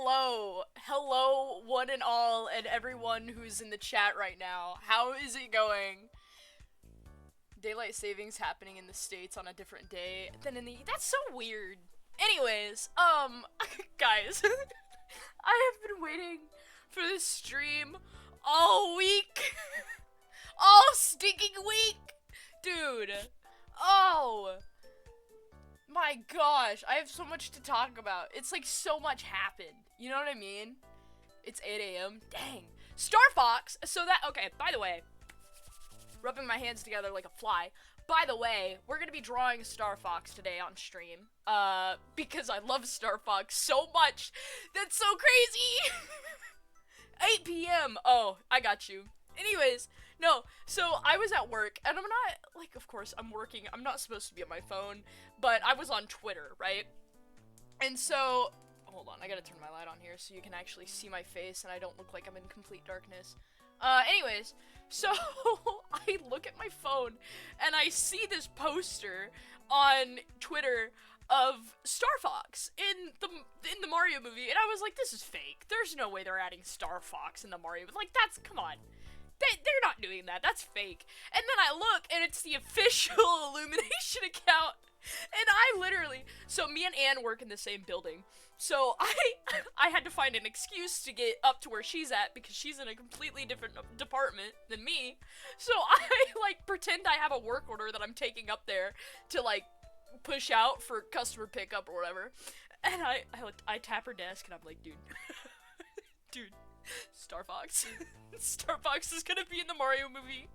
Hello, one and all, and everyone who's in the chat right now. How is it going? Daylight savings happening in the States on a different day than in the. That's so weird. Anyways, guys, I have been waiting for this stream all week. All stinking week! Dude. Oh. My gosh, I have so much to talk about. It's like so much happened. You know what I mean? It's 8 a.m. Dang. Starfox. So that, okay, by the way, rubbing my hands together like a fly. By the way, we're gonna be drawing Starfox today on stream. Because I love Starfox so much. That's so crazy. 8 p.m. Oh, I got you. Anyways, no, so I was at work, and I'm not, like, of course, I'm working, I'm not supposed to be on my phone, but I was on Twitter, right? And so, hold on, I gotta turn my light on here so you can actually see my face and I don't look like I'm in complete darkness. Anyways, so I look at my phone and I see this poster on Twitter of Starfox in the Mario movie, and I was like, this is fake. There's no way they're adding Starfox in the Mario movie. Like, that's, come on. They're not doing that. That's fake. And then I look, and it's the official Illumination account. And I literally, so me and Anne work in the same building. So I had to find an excuse to get up to where she's at because she's in a completely different department than me. So I, like, pretend I have a work order that I'm taking up there to, like, push out for customer pickup or whatever. And I tap her desk, and I'm like, dude. Dude. Starfox. Starfox is gonna be in the Mario movie.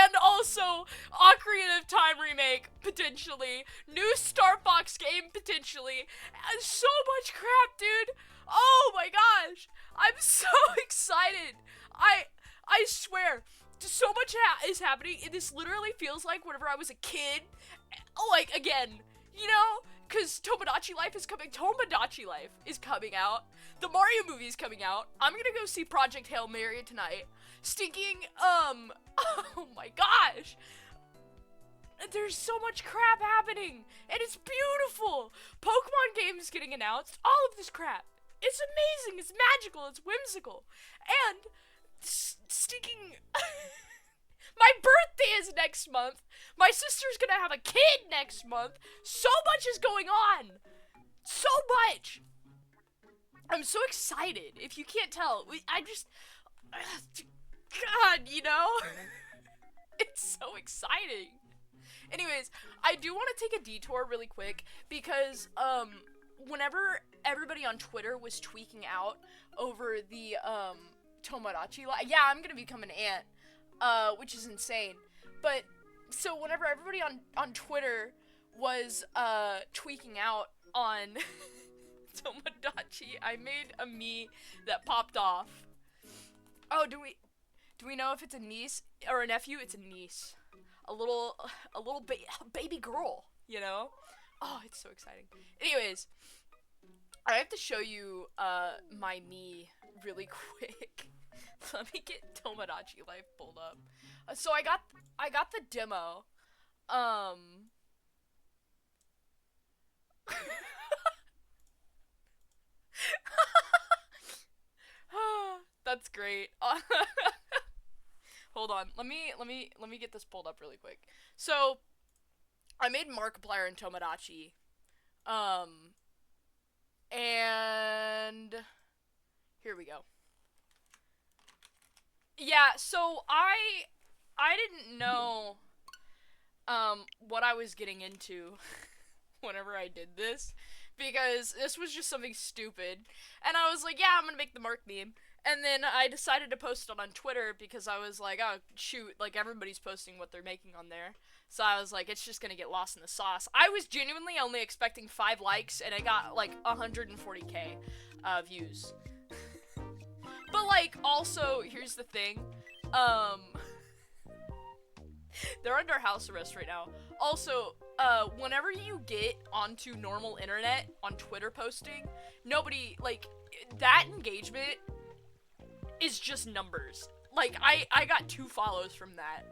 And also, Ocarina of Time remake, potentially. New Starfox game, potentially. And so much crap, dude. Oh my gosh. I'm so excited. I swear, so much is happening. This literally feels like whenever I was a kid. Like, again, you know? Because Tomodachi Life is coming. Tomodachi Life is coming out. The Mario movie is coming out. I'm gonna go see Project Hail Mary tonight. Stinking, oh my gosh. There's so much crap happening. And it's beautiful. Pokemon games getting announced. All of this crap. It's amazing. It's magical. It's whimsical. And stinking... My birthday is next month. My sister's gonna have a kid next month. So much is going on. So much. I'm so excited. If you can't tell, I just, God, you know? It's so exciting. Anyways, I do want to take a detour really quick because, whenever everybody on Twitter was tweaking out over the, Tomodachi, yeah, I'm gonna become an ant, which is insane. But, so whenever everybody on Twitter was, tweaking out on Tomodachi, I made a me that popped off. Oh, do we know if it's a niece or a nephew? It's a niece. A little baby girl, you know? Oh, it's so exciting. Anyways, I have to show you, my me really quick. Let me get Tomodachi Life pulled up. So I got the demo. That's great. Hold on. Let me get this pulled up really quick. So I made Markiplier and Tomodachi. And here we go. Yeah, so I didn't know what I was getting into whenever I did this, because this was just something stupid, and I was like, yeah, I'm gonna make the Mark meme, and then I decided to post it on Twitter because I was like, oh, shoot, like, everybody's posting what they're making on there, so I was like, it's just gonna get lost in the sauce. I was genuinely only expecting 5 likes, and I got, like, 140k views. But, like, also, here's the thing, they're under house arrest right now. Also, whenever you get onto normal internet on Twitter posting, nobody, like, that engagement is just numbers. Like, I got 2 follows from that.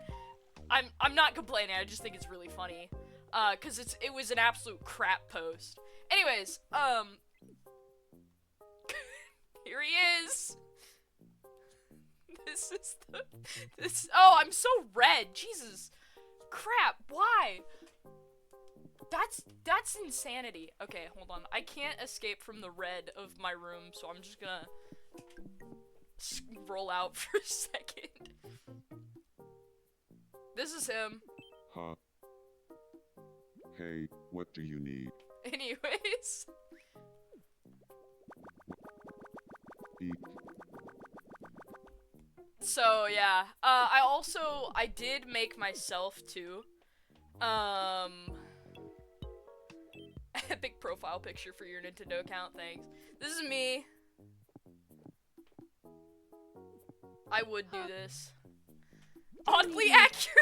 I'm not complaining, I just think it's really funny. Cause it was an absolute crap post. Anyways, Here he is. This is this. Oh, I'm so red. Jesus, crap. Why? That's insanity. Okay, hold on. I can't escape from the red of my room, so I'm just gonna roll out for a second. This is him. Huh. Hey, what do you need? Anyways. Beep. So, yeah. I did make myself, too. Epic profile picture for your Nintendo account, thanks. This is me. I would do this. Oddly accurate!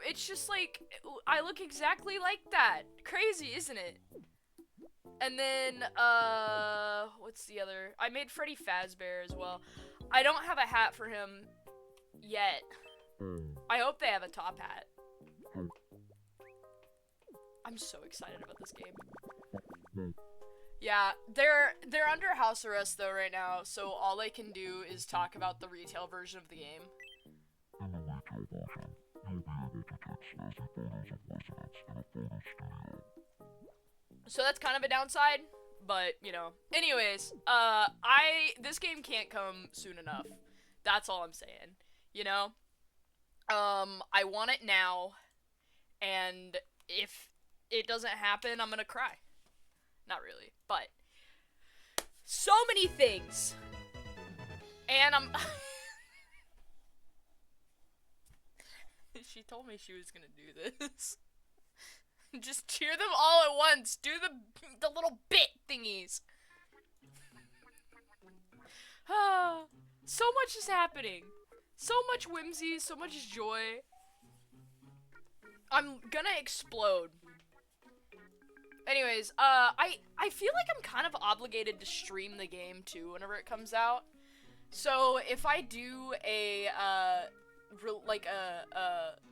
It's just like, I look exactly like that. Crazy, isn't it? And then, what's the other? I made Freddy Fazbear as well. I don't have a hat for him yet. I hope they have a top hat. I'm so excited about this game. Yeah, they're under house arrest though right now, so all they can do is talk about the retail version of the game. So that's kind of a downside, but you know. Anyways, this game can't come soon enough. That's all I'm saying. You know? I want it now, and if it doesn't happen, I'm gonna cry. Not really, but so many things. And I'm she told me she was gonna do this. Just cheer them all at once. Do the little bit thingies. So much is happening. So much whimsy, so much joy. I'm gonna explode. Anyways, I feel like I'm kind of obligated to stream the game too whenever it comes out. So if I do a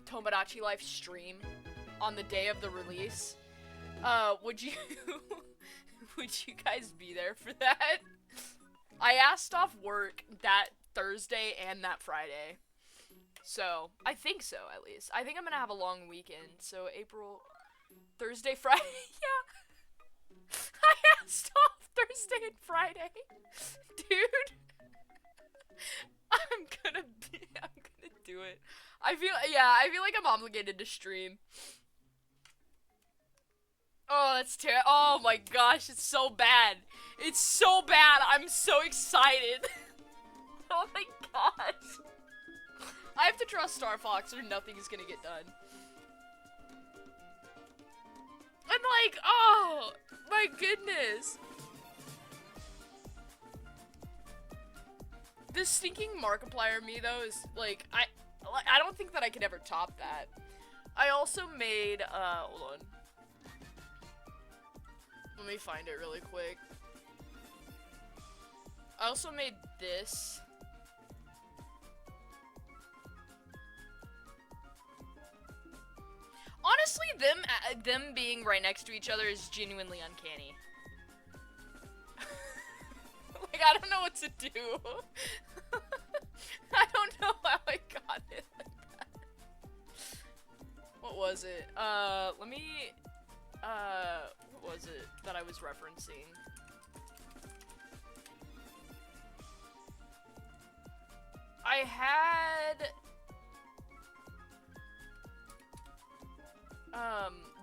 Tomodachi Life stream on the day of the release, would you guys be there for that? I asked off work that Thursday and that Friday. So, I think so, at least. I think I'm gonna have a long weekend. So, April, Thursday, Friday, yeah. I asked off Thursday and Friday. Dude. I'm gonna do it. I feel like I'm obligated to stream. Oh, that's terrible. Oh my gosh, it's so bad. It's so bad. I'm so excited. Oh my gosh. I have to trust Starfox or nothing is gonna get done. And like, oh my goodness. This stinking Markiplier me though is like, I don't think that I could ever top that. I also made, hold on. Let me find it really quick. I also made this. Honestly, them being right next to each other is genuinely uncanny. Like, I don't know what to do. I don't know how I got it like that. What was it? Let me, what was it that I was referencing? I had,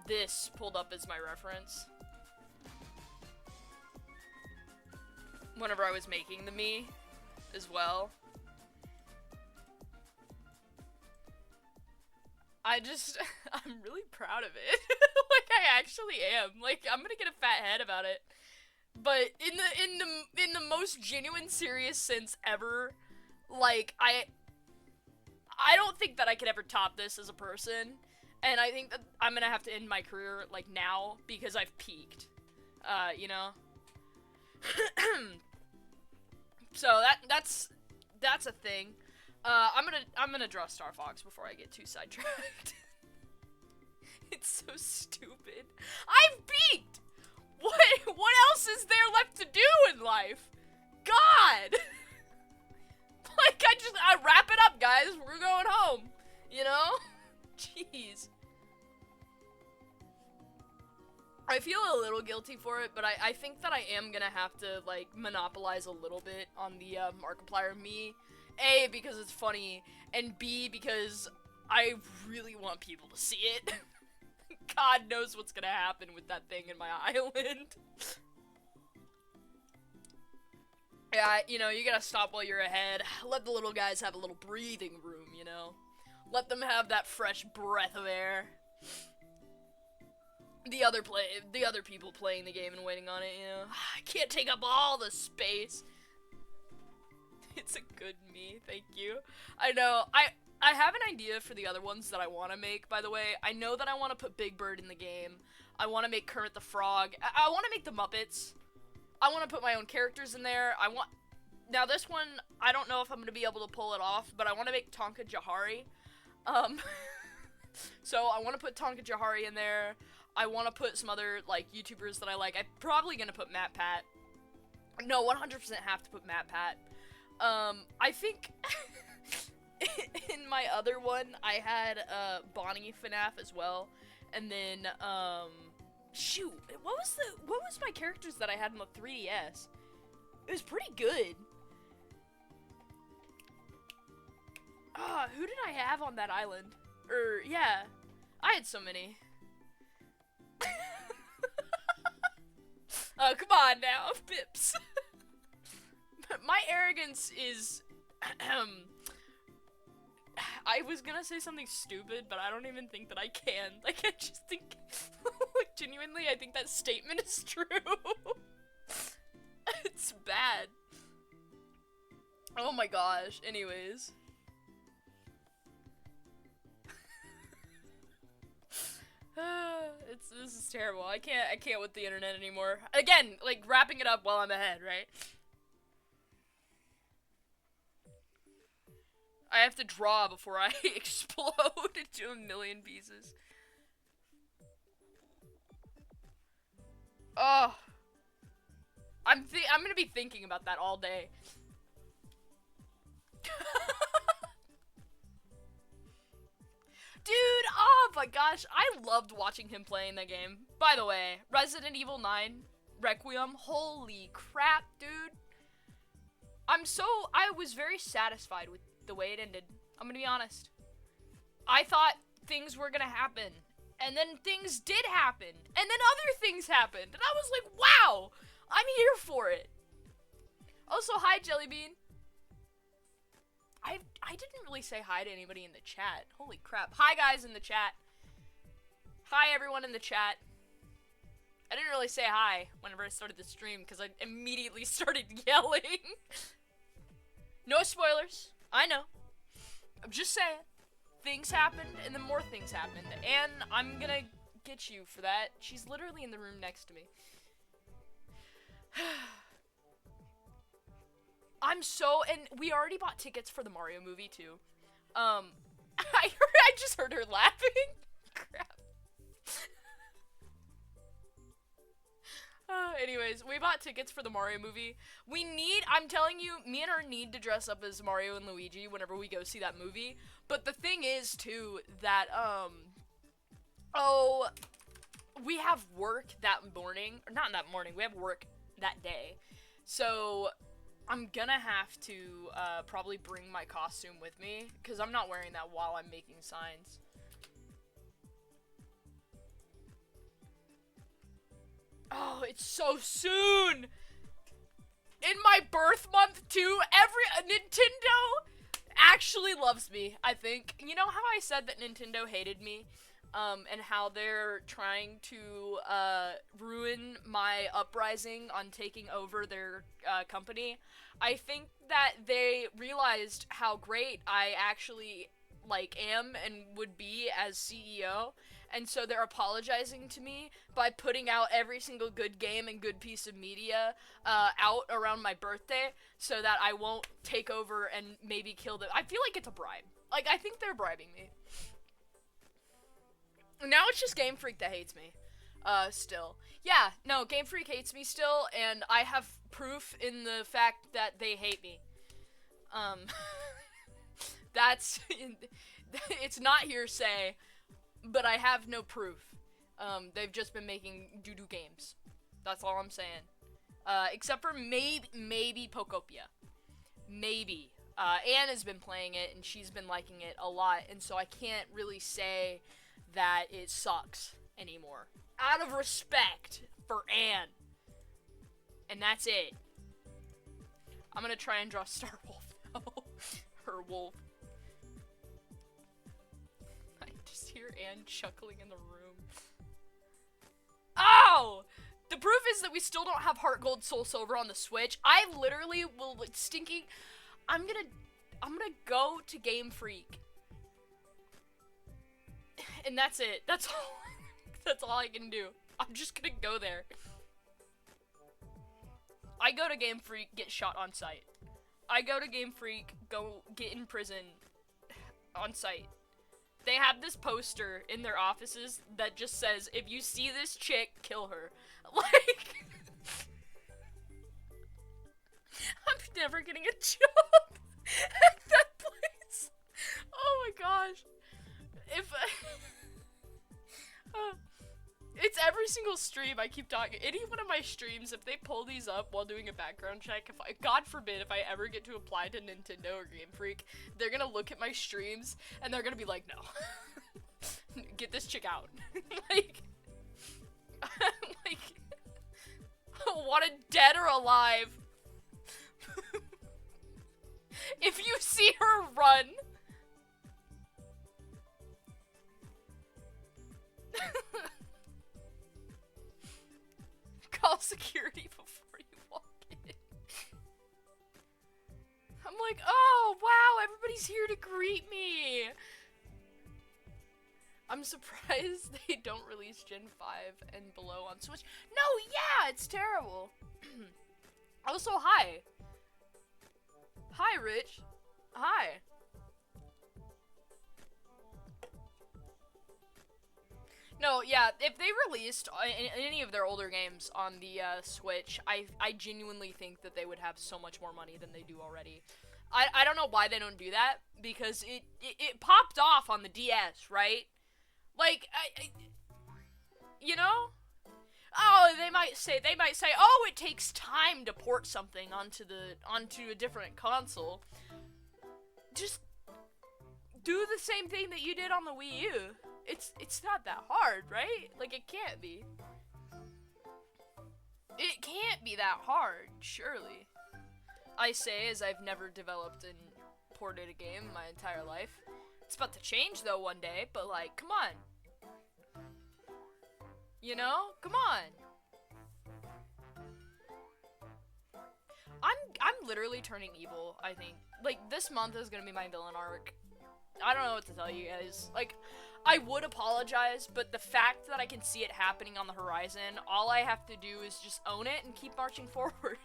this pulled up as my reference. Whenever I was making the me, as well. I'm really proud of it. Like, I actually am. Like, I'm gonna get a fat head about it. But in the most genuine, serious sense ever, like, I don't think that I could ever top this as a person. And I think that I'm gonna have to end my career, like, now, because I've peaked. You know? So, that's a thing. I'm gonna draw Starfox before I get too sidetracked. It's so stupid. I've beat! What else is there left to do in life? God! Like, I wrap it up, guys. We're going home. You know? Jeez. I feel a little guilty for it, but I think that I am gonna have to, like, monopolize a little bit on the, Markiplier me. A, because it's funny, and B, because I really want people to see it. God knows what's gonna happen with that thing in my island. Yeah, you know, you gotta stop while you're ahead. Let the little guys have a little breathing room, you know? Let them have that fresh breath of air. The other people playing the game and waiting on it, you know? I can't take up all the space. It's a good me, thank you. I know, I have an idea for the other ones that I want to make, by the way. I know that I want to put Big Bird in the game. I want to make Kermit the Frog. I want to make the Muppets. I want to put my own characters in there. Now this one, I don't know if I'm going to be able to pull it off, but I want to make Tonka Jahari. So I want to put Tonka Jahari in there. I want to put some other, like, YouTubers that I like. I'm probably going to put Matt Pat. No, 100% have to put Matt Pat. I think in my other one, I had, Bonnie FNAF as well. And then, shoot, what was my characters that I had in the 3DS? It was pretty good. Who did I have on that island? Yeah, I had so many. Oh, come on now, Pips. My arrogance is, I was gonna say something stupid, but I don't even think that I can. Like, I just think, like, genuinely, I think that statement is true. It's bad. Oh my gosh, anyways. This is terrible. I can't with the internet anymore. Again, like, wrapping it up while I'm ahead, right? I have to draw before I explode into a million pieces. Oh. I'm gonna be thinking about that all day. Dude, oh my gosh, I loved watching him playing that game. By the way, Resident Evil 9 Requiem, holy crap, dude. I was very satisfied with the way it ended. I'm gonna be honest. I thought things were gonna happen, and then things did happen, and then other things happened, and I was like, wow, I'm here for it. Also, hi, Jellybean. I didn't really say hi to anybody in the chat. Holy crap. Hi, guys in the chat. Hi, everyone in the chat. I didn't really say hi whenever I started the stream, because I immediately started yelling. No spoilers. I know. I'm just saying. Things happened, and then more things happened. And I'm gonna get you for that. She's literally in the room next to me. And we already bought tickets for the Mario movie, too. I just heard her laughing. Crap. Anyways, we bought tickets for the Mario movie. I'm telling you, me and her need to dress up as Mario and Luigi whenever we go see that movie. But the thing is, too, that, we have work that morning. Or not that morning, we have work that day. So, I'm gonna have to, probably bring my costume with me, because I'm not wearing that while I'm making signs. Oh, it's so soon! In my birth month, too, Nintendo actually loves me, I think. You know how I said that Nintendo hated me? And how they're trying to, ruin my uprising on taking over their, company? I think that they realized how great I actually, like, am and would be as CEO. And so they're apologizing to me by putting out every single good game and good piece of media out around my birthday so that I won't take over and maybe kill them. I feel like it's a bribe. Like, I think they're bribing me. Now it's just Game Freak that hates me. Still. Yeah, no, Game Freak hates me still, and I have proof in the fact that they hate me. That's, it's not hearsay, but I have no proof. They've just been making doo-doo games. That's all I'm saying. Except for maybe Pokopia. Maybe. Anne has been playing it, and she's been liking it a lot, and so I can't really say that it sucks anymore. Out of respect for Anne. And that's it. I'm gonna try and draw Starwolf now. Her wolf. I just hear Anne chuckling in the room. Oh! The proof is that we still don't have Heart Gold Soul Silver on the Switch. I literally will stinking. I'm gonna go to Game Freak. And that's it. That's all. That's all I can do. I'm just gonna go there. I go to Game Freak, get shot on sight. I go to Game Freak, go get in prison on sight. They have this poster in their offices that just says, if you see this chick, kill her. Like, I'm never getting a job at that place. Oh my gosh. If it's every single stream I keep talking. Any one of my streams, if they pull these up while doing a background check, God forbid, if I ever get to apply to Nintendo or Game Freak, they're gonna look at my streams and they're gonna be like, no. Get this chick out. like, wanted dead or alive. If you see her run. Call security before you walk in. I'm like, oh, wow, everybody's here to greet me. I'm surprised they don't release Gen 5 and below on Switch. No, yeah, it's terrible. Also, hi. Hi, Rich. Hi. No, yeah, if they released any of their older games on the Switch, I genuinely think that they would have so much more money than they do already. I don't know why they don't do that, because it popped off on the DS, right? Like, you know? Oh, they might say, oh, it takes time to port something onto a different console. Just do the same thing that you did on the Wii U. It's not that hard, right? Like, it can't be. It can't be that hard, surely. I say as I've never developed and ported a game my entire life. It's about to change, though, one day, but, like, come on. You know? Come on. I'm literally turning evil, I think. Like, this month is gonna be my villain arc. I don't know what to tell you guys. Like, I would apologize, but the fact that I can see it happening on the horizon, all I have to do is just own it and keep marching forward.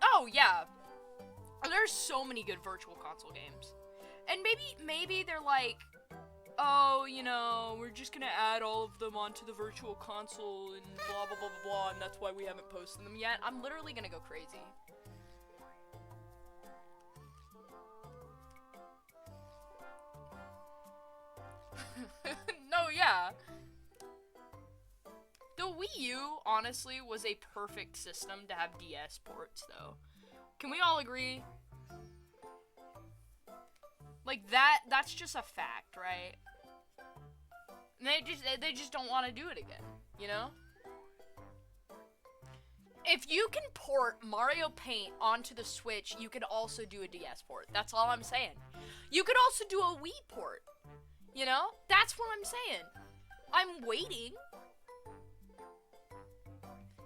Oh, yeah. There's so many good virtual console games. And maybe they're like, oh, you know, we're just gonna add all of them onto the virtual console and blah, blah, blah, blah, blah, and that's why we haven't posted them yet. I'm literally gonna go crazy. No, yeah. The Wii U, honestly, was a perfect system to have DS ports, though. Can we all agree? Like, that's just a fact, right? And they just don't want to do it again, you know? If you can port Mario Paint onto the Switch, you can also do a DS port. That's all I'm saying. You could also do a Wii port. You know? That's what I'm saying. I'm waiting.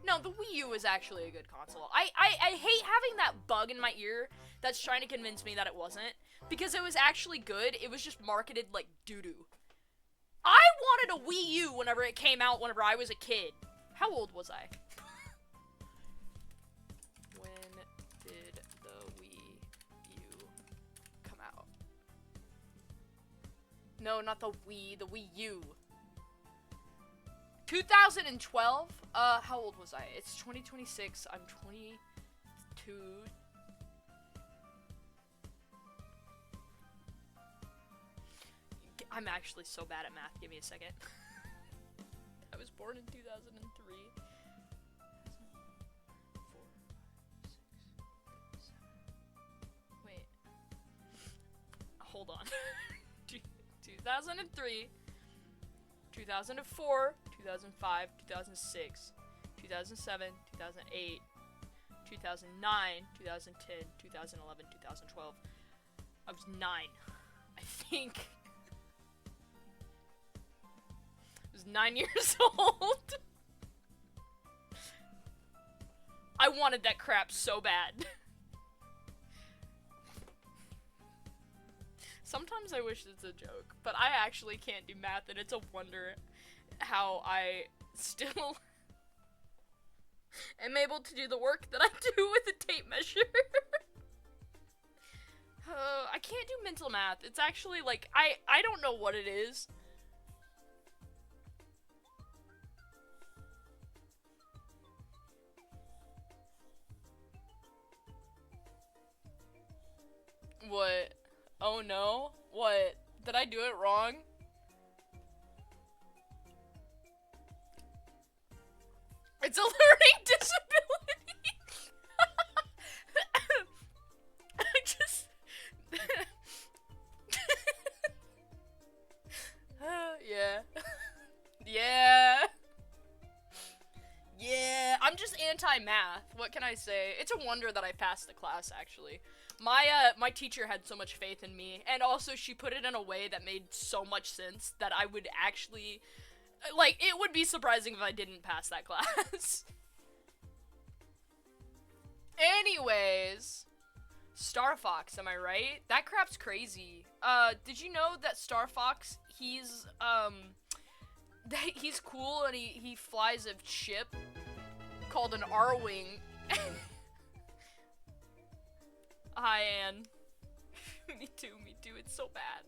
No, the Wii U is actually a good console. I hate having that bug in my ear that's trying to convince me that it wasn't. Because it was actually good. It was just marketed like doo-doo. I wanted a Wii U whenever it came out whenever I was a kid. How old was I? When did the Wii U come out? No, not the Wii, the Wii U. 2012? How old was I? It's 2026, I'm 22. I'm actually so bad at math, give me a second. I was born in 2003. Wait. Hold on. 2003, 2004, 2005, 2006, 2007, 2008, 2009, 2010, 2011, 2012. I was 9, I think. I was 9 years old. I wanted that crap so bad. Sometimes I wish it's a joke, but I actually can't do math, and it's a wonder how I still am able to do the work that I do with a tape measure. I can't do mental math. It's actually, like, I don't know what it is. What? Oh no? What? Did I do it wrong? It's a learning disability! I just... yeah. Yeah. Yeah, I'm just anti-math. What can I say? It's a wonder that I passed the class, actually. My teacher had so much faith in me, and also she put it in a way that made so much sense that I would actually, like, it would be surprising if I didn't pass that class. Anyways, Starfox, am I right? That crap's crazy. Did you know that Starfox, he's cool and he flies a ship called an R-Wing. Hi, Anne. Me too, it's so bad.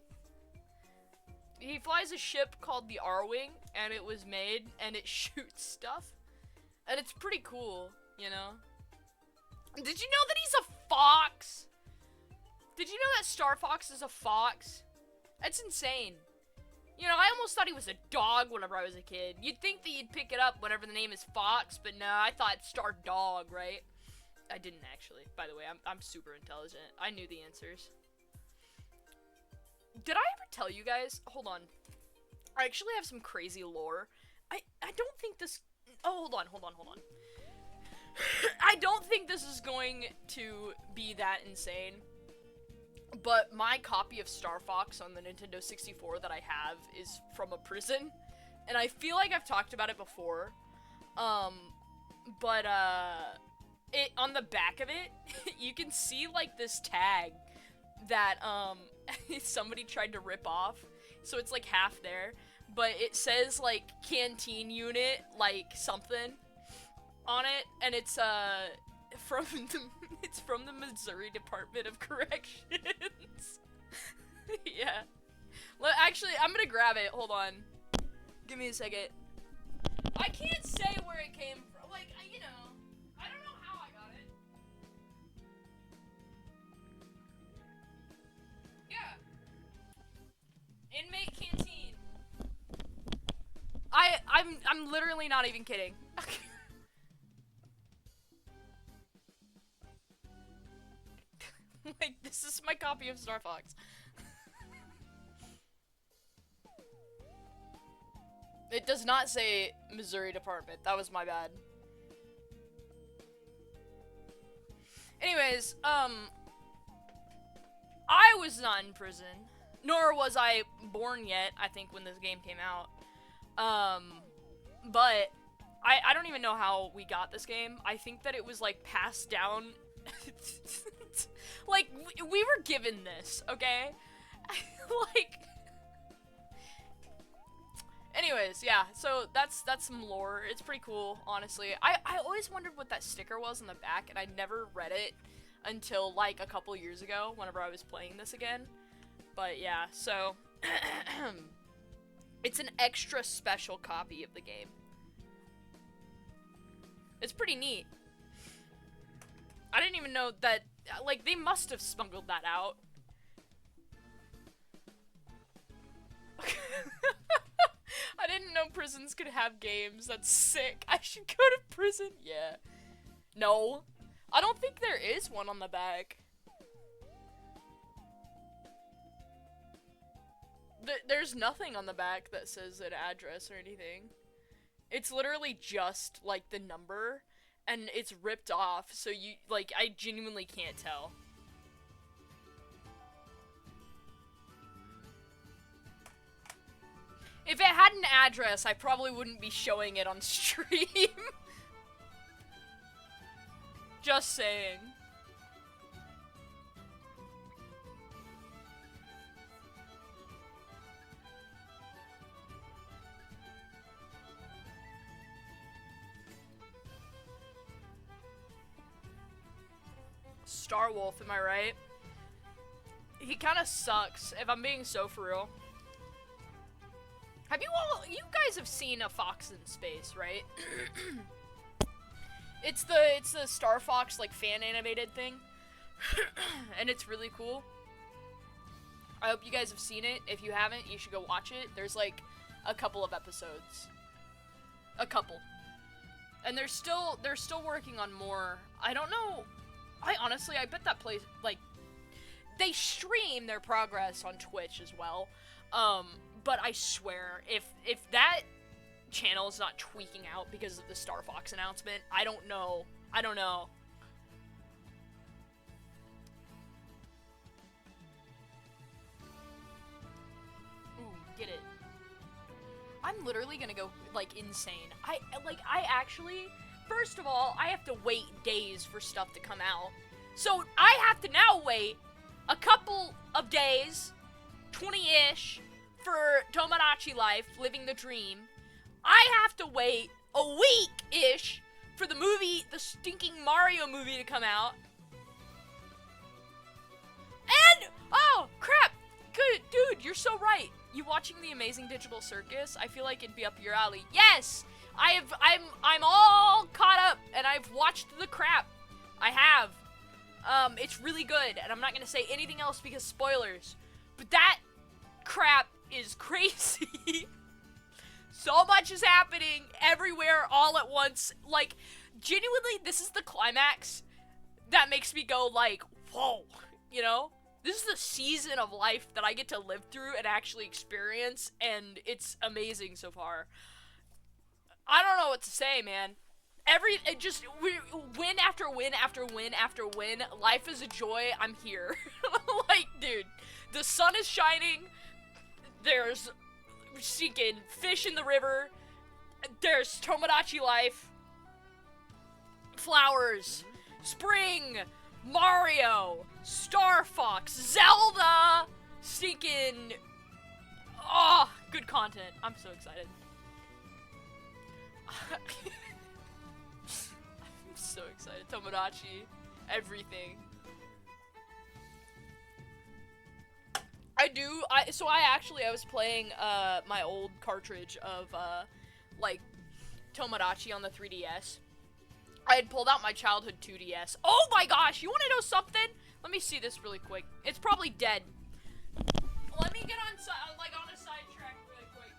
He flies a ship called the R-Wing, and it was made, and it shoots stuff. And it's pretty cool, you know? Did you know that he's a fox? Did you know that Starfox is a fox? That's insane. You know, I almost thought he was a dog whenever I was a kid. You'd think that you'd pick it up whenever the name is Fox, but no, I thought Star Dog, right? I didn't actually. By the way, I'm super intelligent. I knew the answers. Did I ever tell you guys? Hold on. I actually have some crazy lore. I don't think this... Oh, hold on. I don't think this is going to be that insane. But my copy of Starfox on the Nintendo 64 that I have is from a prison. And I feel like I've talked about it before. It on the back of it, you can see like this tag that somebody tried to rip off. So it's like half there, but it says like canteen unit like something on it, and it's from the Missouri Department of Corrections. Yeah. Actually, I'm gonna grab it. Hold on. Give me a second. I can't say where it came from. Like, you know, I don't know how I got it. Yeah. Inmate canteen. I'm literally not even kidding. Like, this is my copy of Starfox. It does not say Missouri Department. That was my bad. Anyways, I was not in prison. Nor was I born yet, I think, when this game came out. But I don't even know how we got this game. I think that it was, like, passed down. Like, we were given this, okay? Like... Anyways, yeah, so that's some lore. It's pretty cool, honestly. I always wondered what that sticker was on the back, and I never read it until, like, a couple years ago, whenever I was playing this again. But, yeah, so, It's an extra special copy of the game. It's pretty neat. I didn't even know that, like, they must have smuggled that out. I didn't know prisons could have games. That's sick. I should go to prison. Yeah. No. I don't think there is one on the back. There's nothing on the back that says an address or anything. It's literally just, like, the number, and it's ripped off, so you, like, I genuinely can't tell. If it had an address, I probably wouldn't be showing it on stream. Just saying. Starwolf, am I right? He kind of sucks, if I'm being so for real. Have you guys have seen A Fox in Space, right? It's the Starfox, like, fan animated thing. And it's really cool. I hope you guys have seen it. If you haven't, you should go watch it. There's, like, a couple of episodes. A couple. And they're still working on more. I don't know. I bet that place, like, they stream their progress on Twitch as well. But I swear, if that channel is not tweaking out because of the Starfox announcement, I don't know. I don't know. Ooh, get it. I'm literally gonna go, like, insane. I actually, first of all, I have to wait days for stuff to come out. So I have to now wait a couple of days, 20-ish, for Tomodachi Life, Living the Dream. I have to wait a week-ish for the movie, the stinking Mario movie to come out. And, oh, crap, good, dude, you're so right. You watching The Amazing Digital Circus? I feel like it'd be up your alley. Yes, I'm all caught up, and I've watched the crap. I have. It's really good, and I'm not gonna say anything else because spoilers. But that crap is crazy. So much is happening everywhere all at once. Like, genuinely, this is the climax that makes me go, like, whoa, you know? This is the season of life that I get to live through and actually experience, and it's amazing so far. I don't know what to say, man. Win after win after win after win. Life is a joy. I'm here. Like, dude, the sun is shining. There's seeking fish in the river. There's Tomodachi Life. Flowers. Spring. Mario. Starfox. Zelda. Seeking. Oh, good content. I'm so excited. I'm so excited. Tomodachi. Everything. I was playing, my old cartridge of, like, Tomodachi on the 3DS. I had pulled out my childhood 2DS. Oh my gosh, you wanna know something? Let me see this really quick. It's probably dead. Let me get on, on a sidetrack really quick.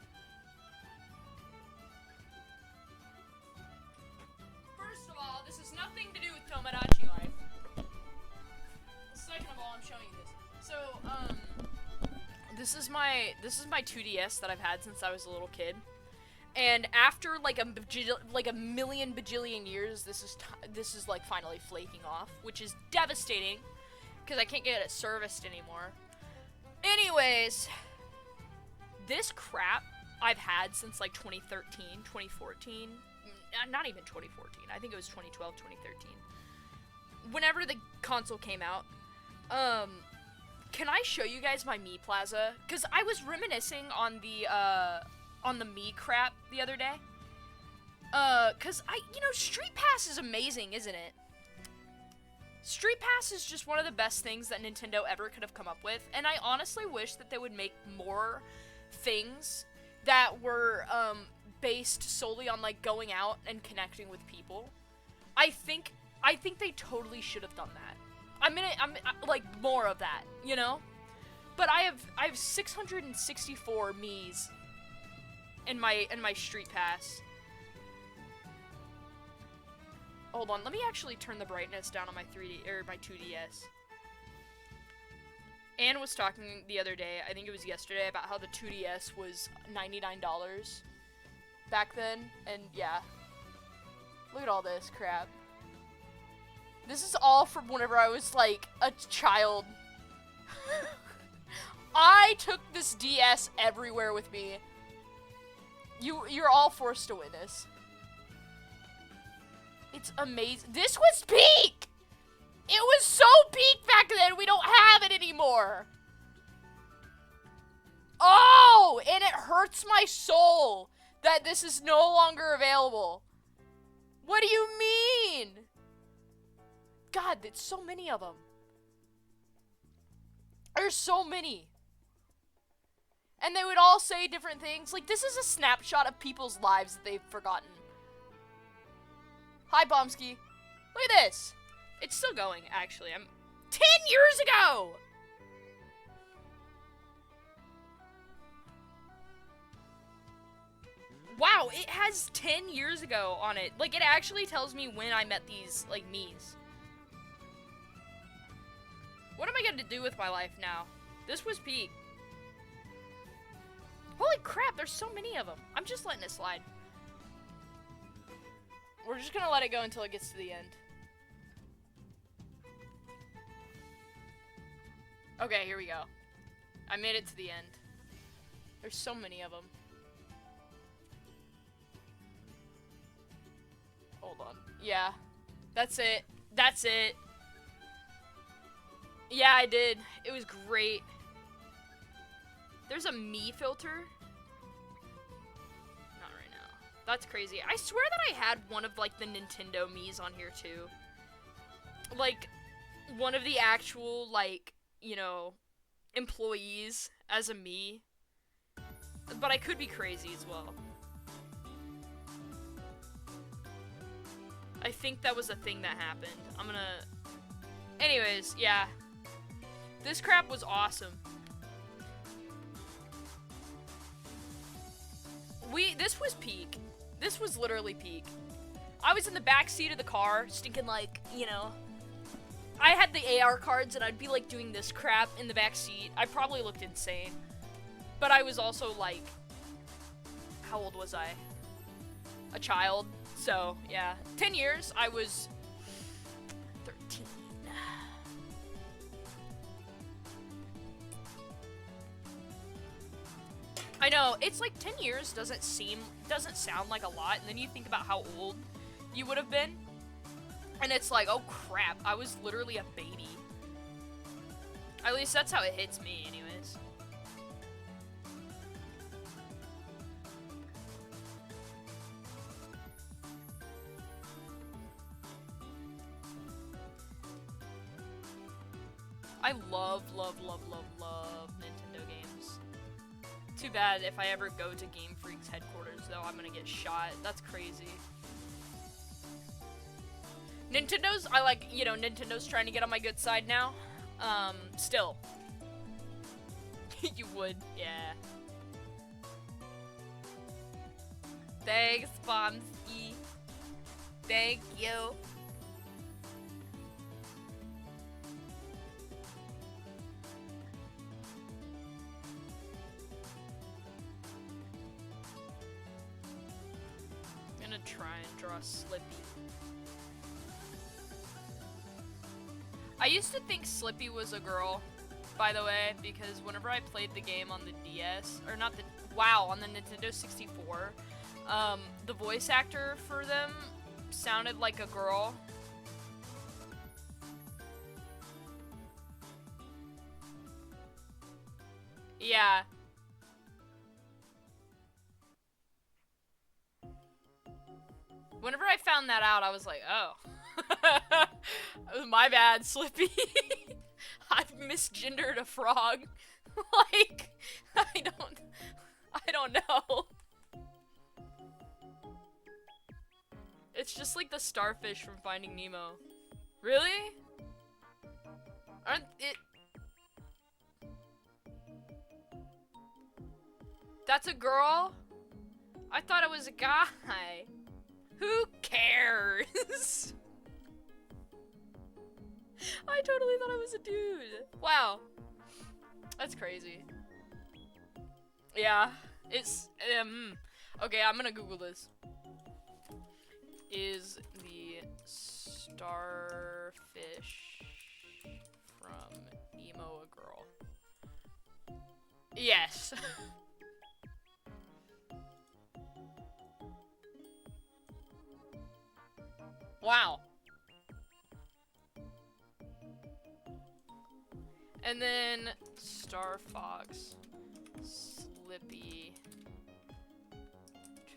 First of all, this has nothing to do with Tomodachi Life. Second of all, I'm showing you this. So, this is my 2DS that I've had since I was a little kid, and after like a million bajillion years, this is like finally flaking off, which is devastating because I can't get it serviced anymore. Anyways, this crap I've had since like 2013, 2014, not even 2014. I think it was 2012, 2013. Whenever the console came out, can I show you guys my Mii Plaza? Because I was reminiscing on the Mii crap the other day. Because Street Pass is amazing, isn't it? Street Pass is just one of the best things that Nintendo ever could have come up with, and I honestly wish that they would make more things that were based solely on like going out and connecting with people. I think they totally should have done that. I'm like more of that, you know? But I have 664 Miis in my Street Pass. Hold on, let me actually turn the brightness down on my 3D or my 2DS. Anne was talking the other day, I think it was yesterday, about how the 2DS was $99 back then, and yeah. Look at all this crap. This is all from whenever I was like a child. I took this DS everywhere with me. You're all forced to witness. It's amazing. This was peak! It was so peak back then, we don't have it anymore. Oh, and it hurts my soul that this is no longer available. What do you mean? God, there's so many of them. There's so many. And they would all say different things. Like, this is a snapshot of people's lives that they've forgotten. Hi, Bombski. Look at this. It's still going, actually. 10 years ago! Wow, it has 10 years ago on it. Like, it actually tells me when I met these, like, Miis. What am I gonna do with my life now? This was peak. Holy crap, there's so many of them. I'm just letting it slide. We're just gonna let it go until it gets to the end. Okay, here we go. I made it to the end. There's so many of them. Hold on. Yeah. That's it. That's it. Yeah, I did. It was great. There's a me filter. Not right now. That's crazy. I swear that I had one of, like, the Nintendo Miis on here, too. Like, one of the actual, like, you know, employees as a me. But I could be crazy as well. I think that was a thing that happened. I'm gonna... Anyways, yeah. This crap was awesome. This was peak. This was literally peak. I was in the back seat of the car, stinking like, you know... I had the AR cards, and I'd be, like, doing this crap in the back seat. I probably looked insane. But I was also, like... How old was I? A child. So, yeah. 10 years, I was... 13. I know, it's like 10 years doesn't sound like a lot, and then you think about how old you would have been, and it's like, oh crap, I was literally a baby. At least that's how it hits me, anyways. I love Nintendo games. Too bad if I ever go to Game Freak's headquarters, though, I'm gonna get shot. That's crazy. Nintendo's, I like, you know, Nintendo's trying to get on my good side now. Still. You would, yeah. Thanks, Bombski. Thank you. I'm gonna try and draw Slippy. I used to think Slippy was a girl, by the way, because whenever I played the game on the DS, or not the, wow, on the Nintendo 64, the voice actor for them sounded like a girl. Yeah. Whenever I found that out, I was like, oh. My bad, Slippy. I've misgendered a frog. Like, I don't know. It's just like the starfish from Finding Nemo. Really? Aren't it... That's a girl? I thought it was a guy. Who cares? I totally thought I was a dude. Wow. That's crazy. Yeah. It's, okay, I'm gonna Google this. Is the starfish from Nemo a girl? Yes. Wow. And then Starfox, Slippy,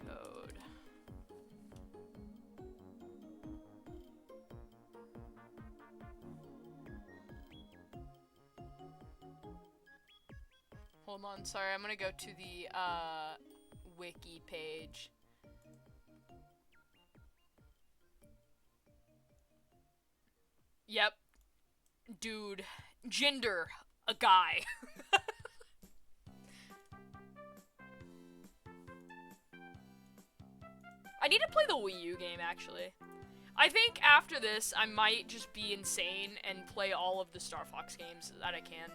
Toad. Hold on, sorry, I'm gonna go to the wiki page. Yep. Dude. Gender. A guy. I need to play the Wii U game, actually. I think after this, I might just be insane and play all of the Starfox games that I can.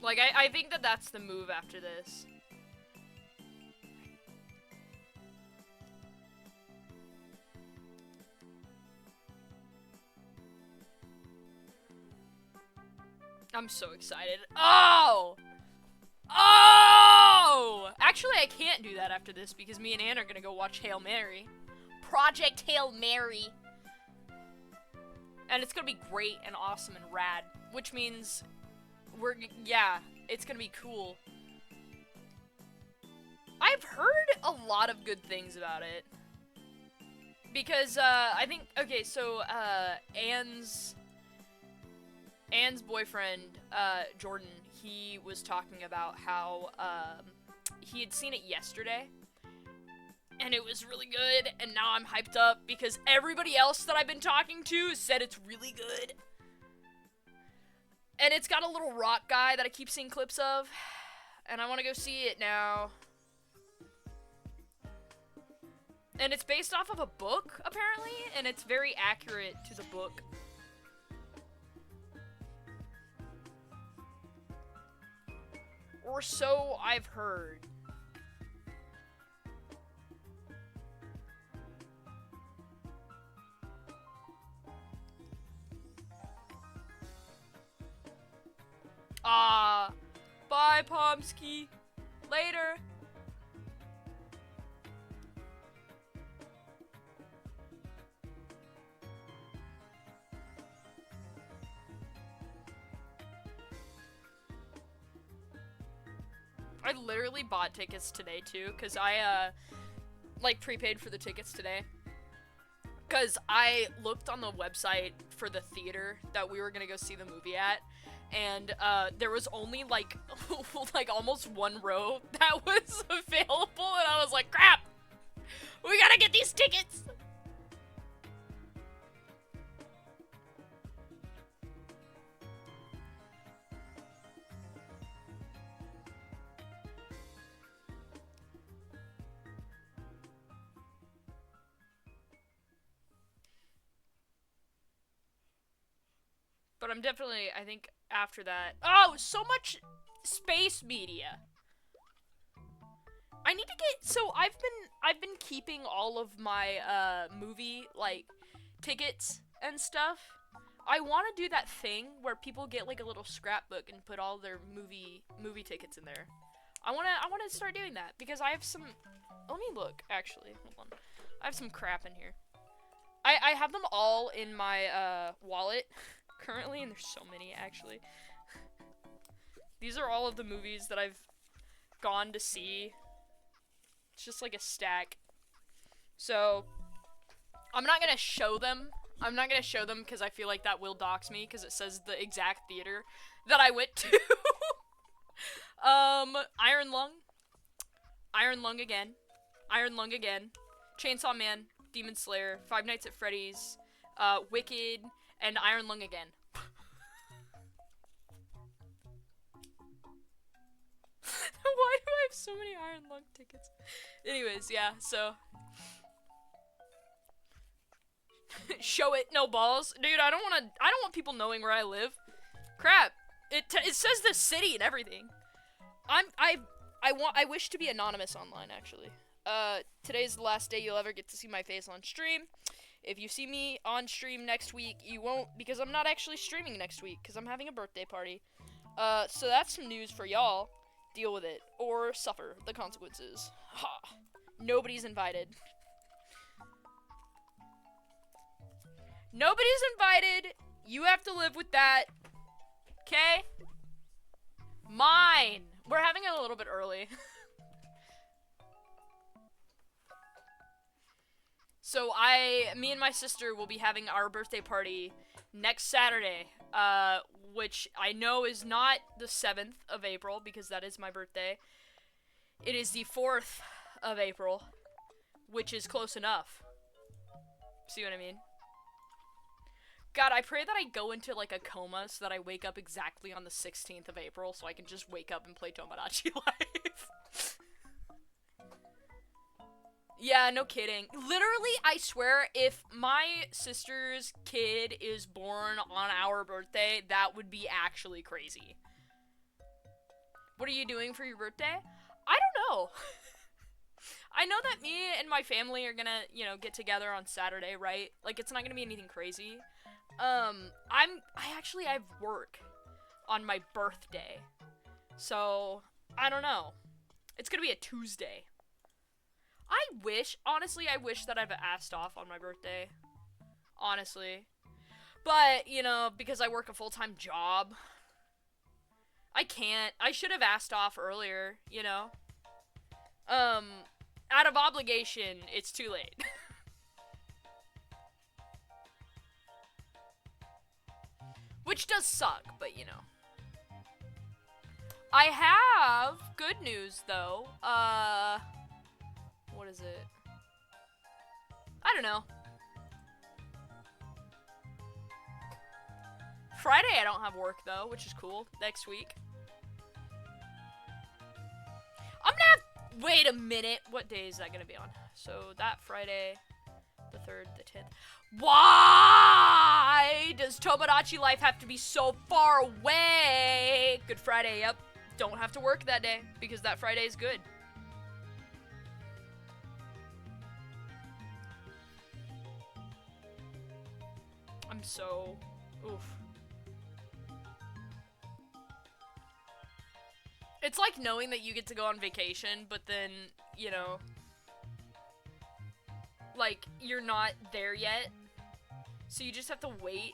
Like, I think that that's the move after this. I'm so excited. Oh! Oh! Actually, I can't do that after this because me and Ann are gonna go watch Hail Mary. Project Hail Mary. And it's gonna be great and awesome and rad. Which means yeah, it's gonna be cool. I've heard a lot of good things about it. Because, I think, okay, so, Ann's boyfriend, Jordan, he was talking about how, he had seen it yesterday, and it was really good, and now I'm hyped up because everybody else that I've been talking to said it's really good. And it's got a little rock guy that I keep seeing clips of, and I want to go see it now. And it's based off of a book, apparently, and it's very accurate to the book. Or so I've heard. Bye, Pomsky. Later. I literally bought tickets today, too, because I, like, prepaid for the tickets today. Because I looked on the website for the theater that we were gonna go see the movie at, and, there was only, like, like, almost one row that was available, and I was like, crap! We gotta get these tickets! But I'm definitely, I think, after that... Oh, so much space media! I need to get... So, I've been keeping all of my, movie, like, tickets and stuff. I want to do that thing where people get, like, a little scrapbook and put all their movie tickets in there. I want to start doing that, because I have some... Let me look, actually. Hold on. I have some crap in here. I have them all in my, wallet. currently, and there's so many, actually. These are all of the movies that I've gone to see. It's just like a stack. So, I'm not gonna show them. I'm not gonna show them because I feel like that will dox me because it says the exact theater that I went to. Iron Lung. Iron Lung again. Iron Lung again. Chainsaw Man. Demon Slayer. Five Nights at Freddy's. Wicked. And Iron Lung again. Why do I have so many Iron Lung tickets? Anyways, yeah, so. Show it, no balls. Dude, I don't want people knowing where I live. Crap. It says the city and everything. I wish to be anonymous online, actually. Today's the last day you'll ever get to see my face on stream. If you see me on stream next week, you won't, because I'm not actually streaming next week, because I'm having a birthday party. So that's some news for y'all. Deal with it, or suffer the consequences. Ha! Nobody's invited. Nobody's invited. You have to live with that. Okay? Mine. We're having it a little bit early. So me and my sister will be having our birthday party next Saturday, which I know is not the 7th of April, because that is my birthday. It is the 4th of April, which is close enough. See what I mean? God, I pray that I go into, like, a coma so that I wake up exactly on the 16th of April so I can just wake up and play Tomodachi Life. Yeah, no kidding. Literally, I swear, if my sister's kid is born on our birthday, that would be actually crazy. What are you doing for your birthday? I don't know. I know that me and my family are gonna, get together on Saturday, right? Like, it's not gonna be anything crazy. I have work on my birthday. So, I don't know. It's gonna be a Tuesday. Honestly, I wish that I've asked off on my birthday. Honestly. But, because I work a full-time job, I can't. I should have asked off earlier, Out of obligation, it's too late. Which does suck, but I have good news, though. What is it? I don't know. Friday I don't have work, though, which is cool. Next week. I'm gonna have... Wait a minute. What day is that gonna be on? So, that Friday, the 3rd, the 10th. Why does Tomodachi Life have to be so far away? Good Friday, yep. Don't have to work that day, because that Friday is good. I'm so... Oof. It's like knowing that you get to go on vacation, but then, like, you're not there yet. So you just have to wait.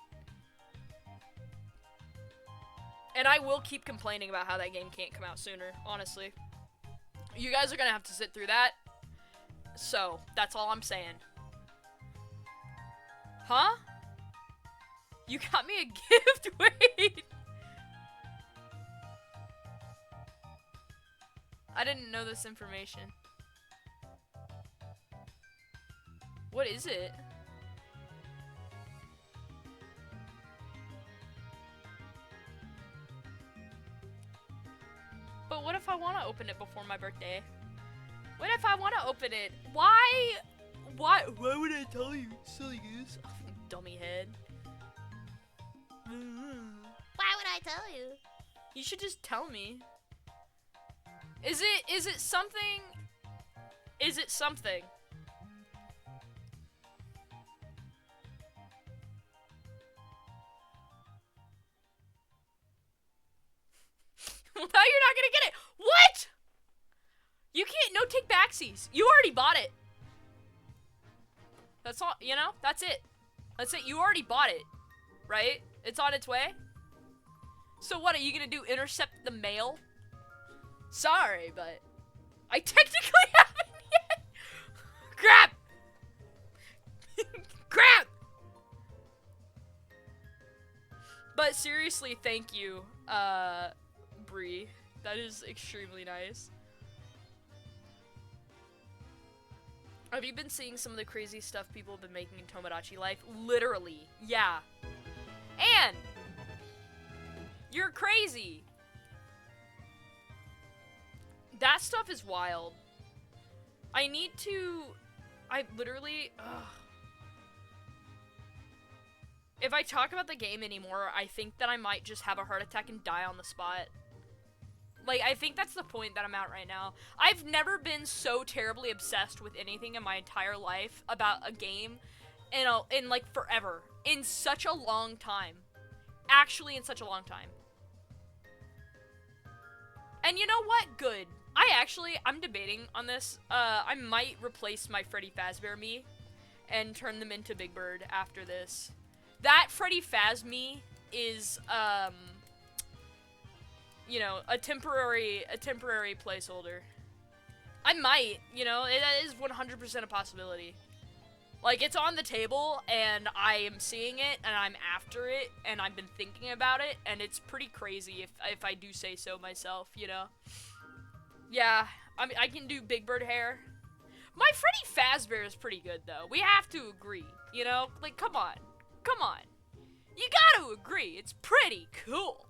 And I will keep complaining about how that game can't come out sooner, honestly. You guys are gonna have to sit through that. So, that's all I'm saying. Huh? You got me a gift? Wait. I didn't know this information. What is it? But what if I want to open it before my birthday? What if I want to open it? Why would I tell you? Silly goose. Dummy head. Why would I tell you? You should just tell me. Is it something? Is it something? Well, now you're not gonna get it. What? You can't, no take backsies. You already bought it. That's all, that's it. That's it, you already bought it, right? It's on its way? So what, are you gonna do, intercept the mail? Sorry, but I technically haven't yet. Crap! Crap! But seriously, thank you, Bree. That is extremely nice. Have you been seeing some of the crazy stuff people have been making in Tomodachi Life? Literally, yeah. And you're crazy. That stuff is wild. I literally, if I talk about the game anymore, I think that I might just have a heart attack and die on the spot. Like, I think that's the point that I'm at right now. I've never been so terribly obsessed with anything in my entire life about a game in like, forever. In such a long time. Actually, in such a long time. And you know what? Good. I'm debating on this. I might replace my Freddy Fazbear me and turn them into Big Bird after this. That Freddy Faz me is, you know, a temporary placeholder. I might, you know, it is 100% a possibility. Like, it's on the table, and I am seeing it, and I'm after it, and I've been thinking about it, and it's pretty crazy if I do say so myself, you know? Yeah, I mean, I can do Big Bird hair. My Freddy Fazbear is pretty good, though. We have to agree, you know? Like, come on. Come on. You gotta agree, it's pretty cool.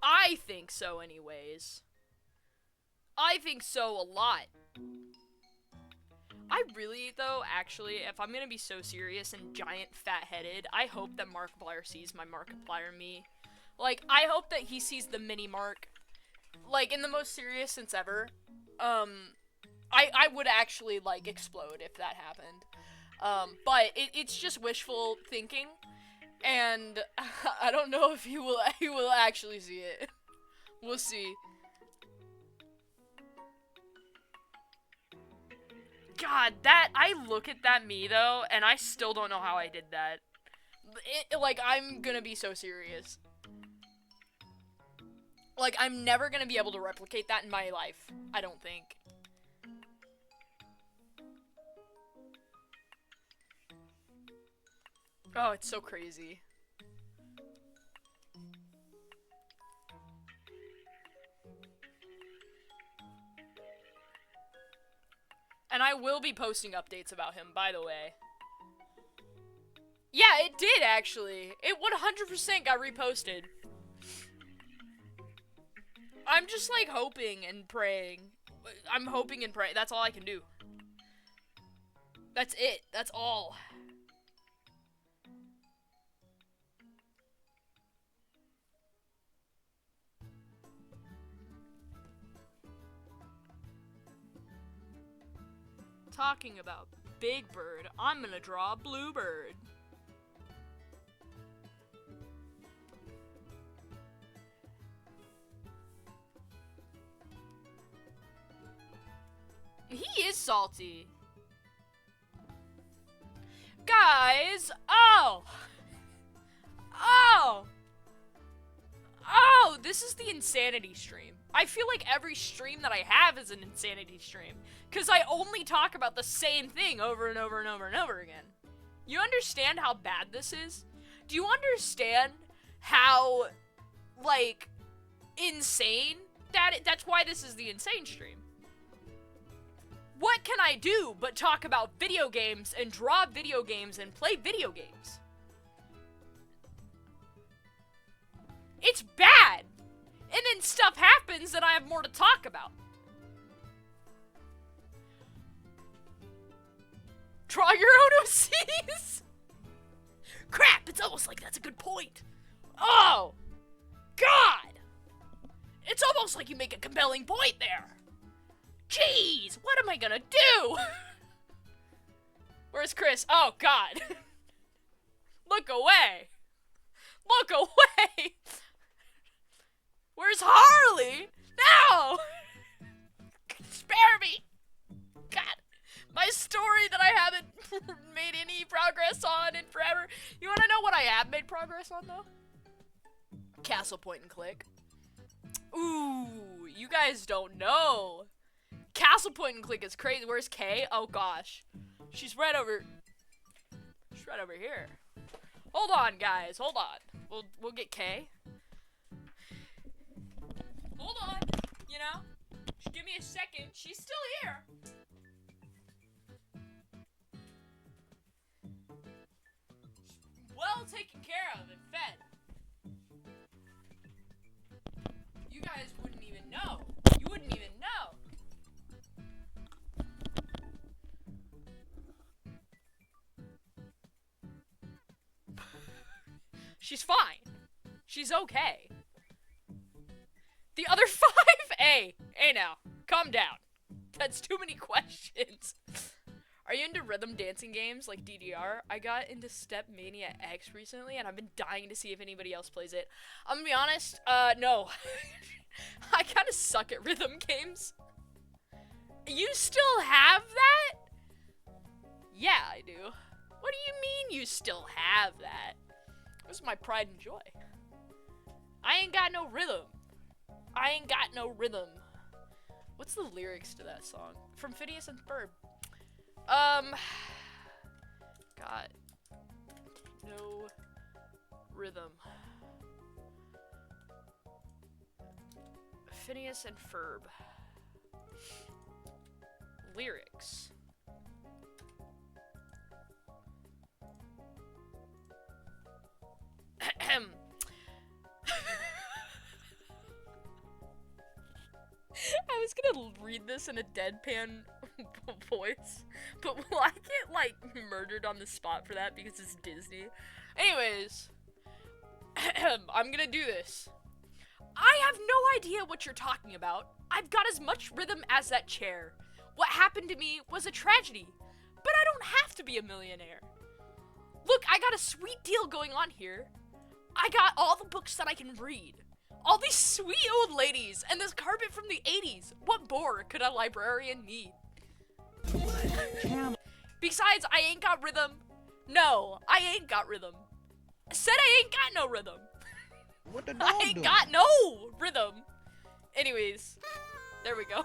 I think so, anyways. I think so a lot. I really, though, actually, if I'm gonna be so serious and giant fat-headed, I hope that Markiplier sees my Markiplier me. Like, I hope that he sees the mini Mark. Like, in the most serious sense ever. I would actually, like, explode if that happened. But it's just wishful thinking. And I don't know if he will actually see it. We'll see. God, I look at that me, though, and I still don't know how I did that. Like, I'm gonna be so serious. Like, I'm never gonna be able to replicate that in my life. I don't think. Oh, it's so crazy. And I will be posting updates about him, by the way. Yeah, it did, actually. It 100% got reposted. I'm just, like, hoping and praying. I'm hoping and praying. That's all I can do. That's it. That's all. Talking about Big Bird, I'm gonna draw a Blue Bird. He is salty. Guys, oh, this is the insanity stream. I feel like every stream that I have is an insanity stream, because I only talk about the same thing over and over and over and over again. You understand how bad this is? Do you understand how, like, insane that's why this is the insane stream? What can I do but talk about video games and draw video games and play video games? It's bad! And then stuff happens and I have more to talk about. Draw your own OCs? Crap, it's almost like that's a good point. Oh! God! It's almost like you make a compelling point there. Jeez, what am I gonna do? Where's Chris? Oh, God. Look away. Look away. Where's Harley? No! Spare me. God, my story that I haven't made any progress progress on in forever. You wanna know what I have made progress on, though? Castle Point and Click. Ooh, you guys don't know. Castle Point and Click is crazy. Where's Kay? Oh gosh. She's right over here. Hold on, guys. Hold on. We'll get Kay. Hold on. You know? Just give me a second. She's still here. Well taken care of and fed. You guys wouldn't even know. You wouldn't even know. She's fine. She's okay. The other 5? Hey now. Calm down. That's too many questions. Are you into rhythm dancing games like DDR? I got into Step Mania X recently, and I've been dying to see if anybody else plays it. I'm gonna be honest, no. I kinda suck at rhythm games. You still have that? Yeah, I do. What do you mean you still have that? This is my pride and joy. I ain't got no rhythm. I ain't got no rhythm. What's the lyrics to that song? From Phineas and Ferb. Got no rhythm. Phineas and Ferb. Lyrics. I was gonna read this in a deadpan voice, but will I get, like, murdered on the spot for that because it's Disney? Anyways, I'm gonna do this. I have no idea what you're talking about. I've got as much rhythm as that chair. What happened to me was a tragedy, but I don't have to be a millionaire. Look, I got a sweet deal going on here. I got all the books that I can read. All these sweet old ladies, and this carpet from the 80s. What more could a librarian need? Besides, I ain't got rhythm. No, I ain't got rhythm. I said I ain't got no rhythm. What the dog I ain't doing? got no rhythm. Anyways, there we go.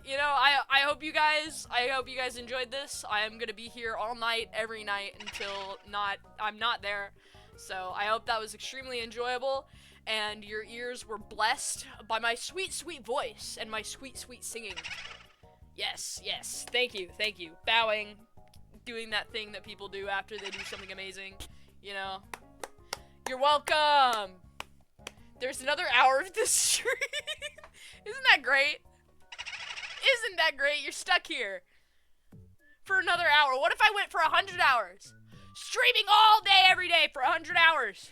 You know, I hope you guys enjoyed this. I am gonna be here all night, every night until I'm not there. So I hope that was extremely enjoyable, and your ears were blessed by my sweet, sweet voice and my sweet, sweet singing. Yes, yes, thank you. Bowing, doing that thing that people do after they do something amazing, you know. You're welcome. There's another hour of this stream. Isn't that great? Isn't that great? You're stuck here for another hour. What if I went for 100 hours? Streaming all day, every day for 100 hours.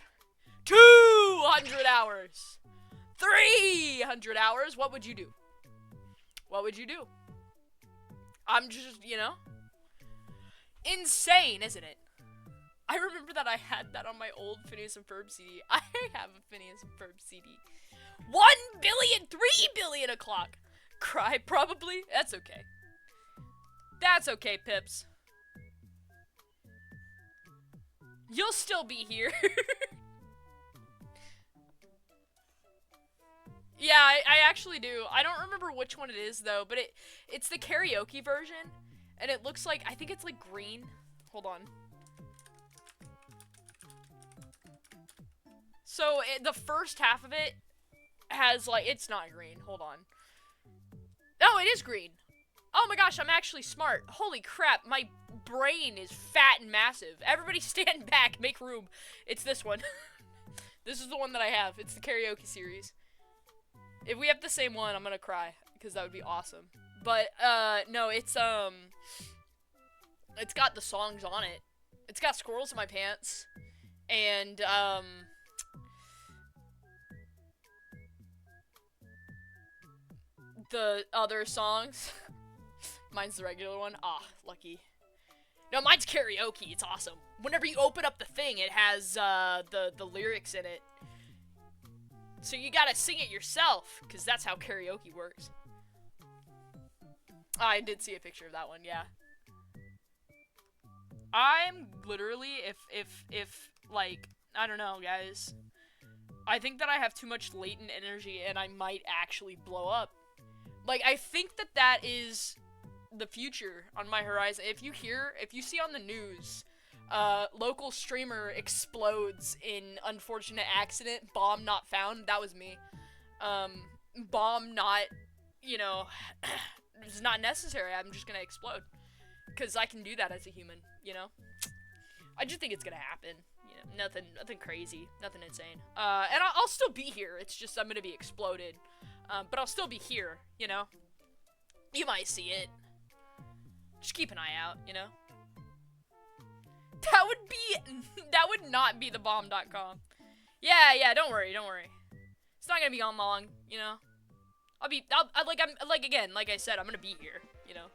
200 hours. 300 hours. What would you do? What would you do? I'm just, you know. Insane, isn't it? I remember that I had that on my old Phineas and Ferb CD. I have a Phineas and Ferb CD. 1 billion, 3 billion o'clock. Cry, probably. That's okay. That's okay, Pips. You'll still be here. Yeah, I actually do. I don't remember which one it is, though, but it's the karaoke version, and it looks like, I think it's, like, green. Hold on. So, the first half of it has, like, it's not green. Hold on. Oh, it is green. Oh my gosh, I'm actually smart. Holy crap, my brain is fat and massive. Everybody stand back, make room. It's this one. This is the one that I have. It's the karaoke series. If we have the same one, I'm gonna cry, because that would be awesome. But, no, it's got the songs on it. It's got Squirrels in My Pants, and, the other songs. Mine's the regular one. Ah, lucky. No, mine's karaoke. It's awesome. Whenever you open up the thing, it has the lyrics in it. So you gotta sing it yourself, because that's how karaoke works. I did see a picture of that one, yeah. I'm literally, if, like, I don't know, guys. I think that I have too much latent energy and I might actually blow up. Like, I think that that is the future on my horizon. If you see on the news, local streamer explodes in unfortunate accident, bomb not found, that was me. Bomb not, you know, it's not necessary, I'm just gonna explode. Because I can do that as a human, you know? I just think it's gonna happen. You know, nothing crazy, nothing insane. And I'll still be here, it's just I'm gonna be exploded. But I'll still be here, you know? You might see it. Just keep an eye out, you know? That would not be the bomb.com. Yeah, don't worry. It's not gonna be on long, you know? Like I said, I'm gonna be here, you know?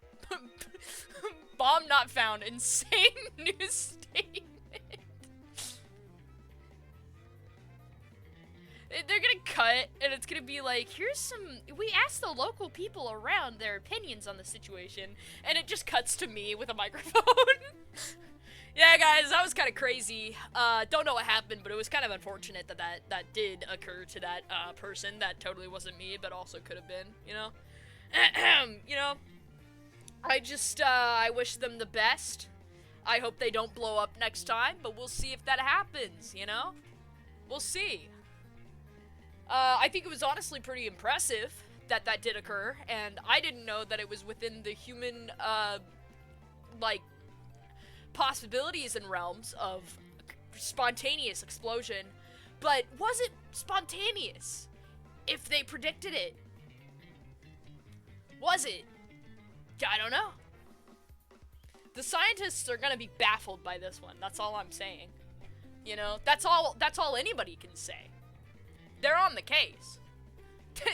Bomb not found, insane news statement. They're gonna cut, and it's gonna be like, we asked the local people around their opinions on the situation, and it just cuts to me with a microphone. Yeah, guys, that was kind of crazy. Don't know what happened, but it was kind of unfortunate that did occur to that, person. That totally wasn't me, but also could have been, you know? You know? I wish them the best. I hope they don't blow up next time, but we'll see if that happens, you know? We'll see. I think it was honestly pretty impressive that did occur, and I didn't know that it was within the human, like, possibilities and realms of spontaneous explosion, but was it spontaneous? If they predicted it? Was it? I don't know. The scientists are gonna be baffled by this one, that's all I'm saying. You know, that's all anybody can say. They're on the case.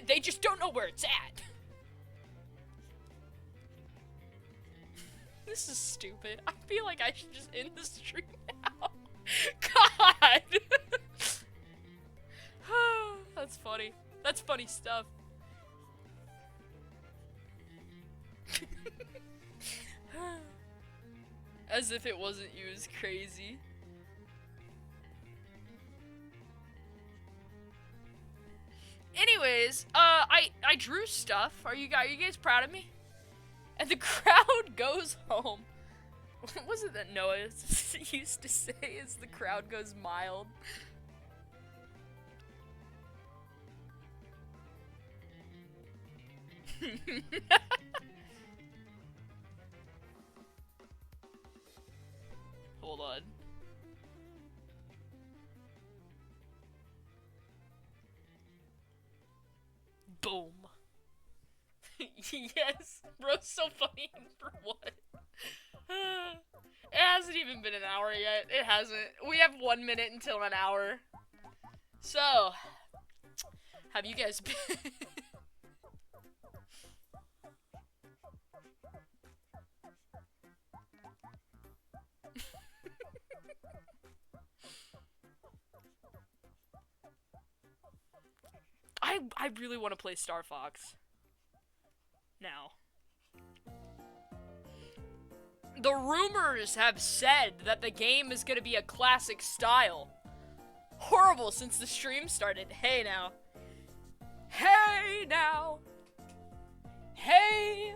They just don't know where it's at. This is stupid. I feel like I should just end the stream now. God! That's funny. That's funny stuff. As if it wasn't you is crazy. Anyways, I drew stuff. Are you guys proud of me? And the crowd goes home. What was it that Noah used to say as the crowd goes mild? Hold on. Boom. Yes, bro's so funny. For what? It hasn't even been an hour yet. It hasn't. We have 1 minute until an hour. So, have you guys been? I really want to play Starfox. Now. The rumors have said that the game is going to be a classic style. Horrible since the stream started. Hey now. Hey now. Hey.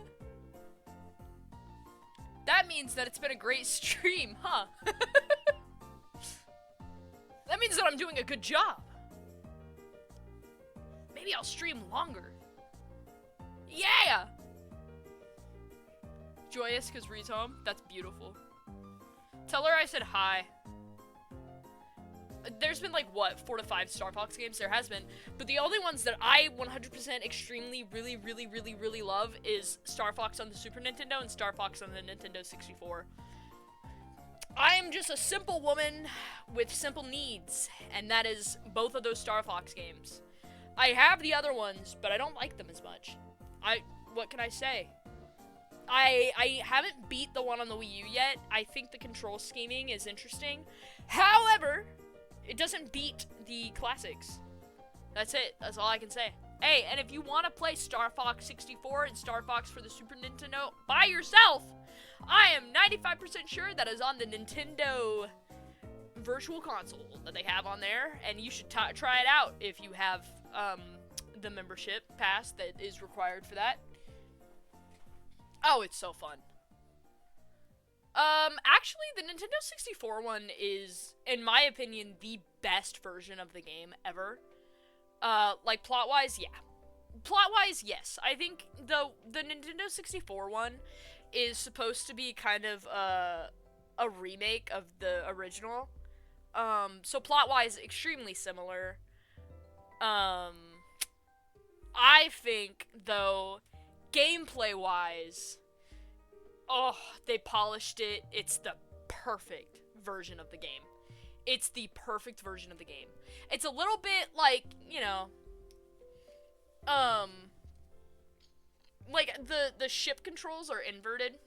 That means that it's been a great stream, huh? That means that I'm doing a good job. Maybe I'll stream longer. Yeah! Joyous because Reed's home. That's beautiful. Tell her I said hi. There's been like, what, 4 to 5 Starfox games? There has been. But the only ones that I 100% extremely, really love is Starfox on the Super Nintendo and Starfox on the Nintendo 64. I am just a simple woman with simple needs, and that is both of those Starfox games. I have the other ones, but I don't like them as much. What can I say? I haven't beat the one on the Wii U yet. I think the control scheming is interesting. However, it doesn't beat the classics. That's it. That's all I can say. Hey, and if you want to play Star Fox 64 and Star Fox for the Super Nintendo by yourself, I am 95% sure that is on the Nintendo Virtual Console that they have on there, and you should try it out if you have the membership pass that is required for that. Oh, it's so fun. Actually, the Nintendo 64 one is, in my opinion, the best version of the game ever. Like, plot-wise, yeah. Plot-wise, yes. I think the Nintendo 64 one is supposed to be kind of, a remake of the original. So plot-wise, extremely similar. I think, though, gameplay-wise, oh, they polished it. It's the perfect version of the game. It's the perfect version of the game. It's a little bit like, you know, like the ship controls are inverted,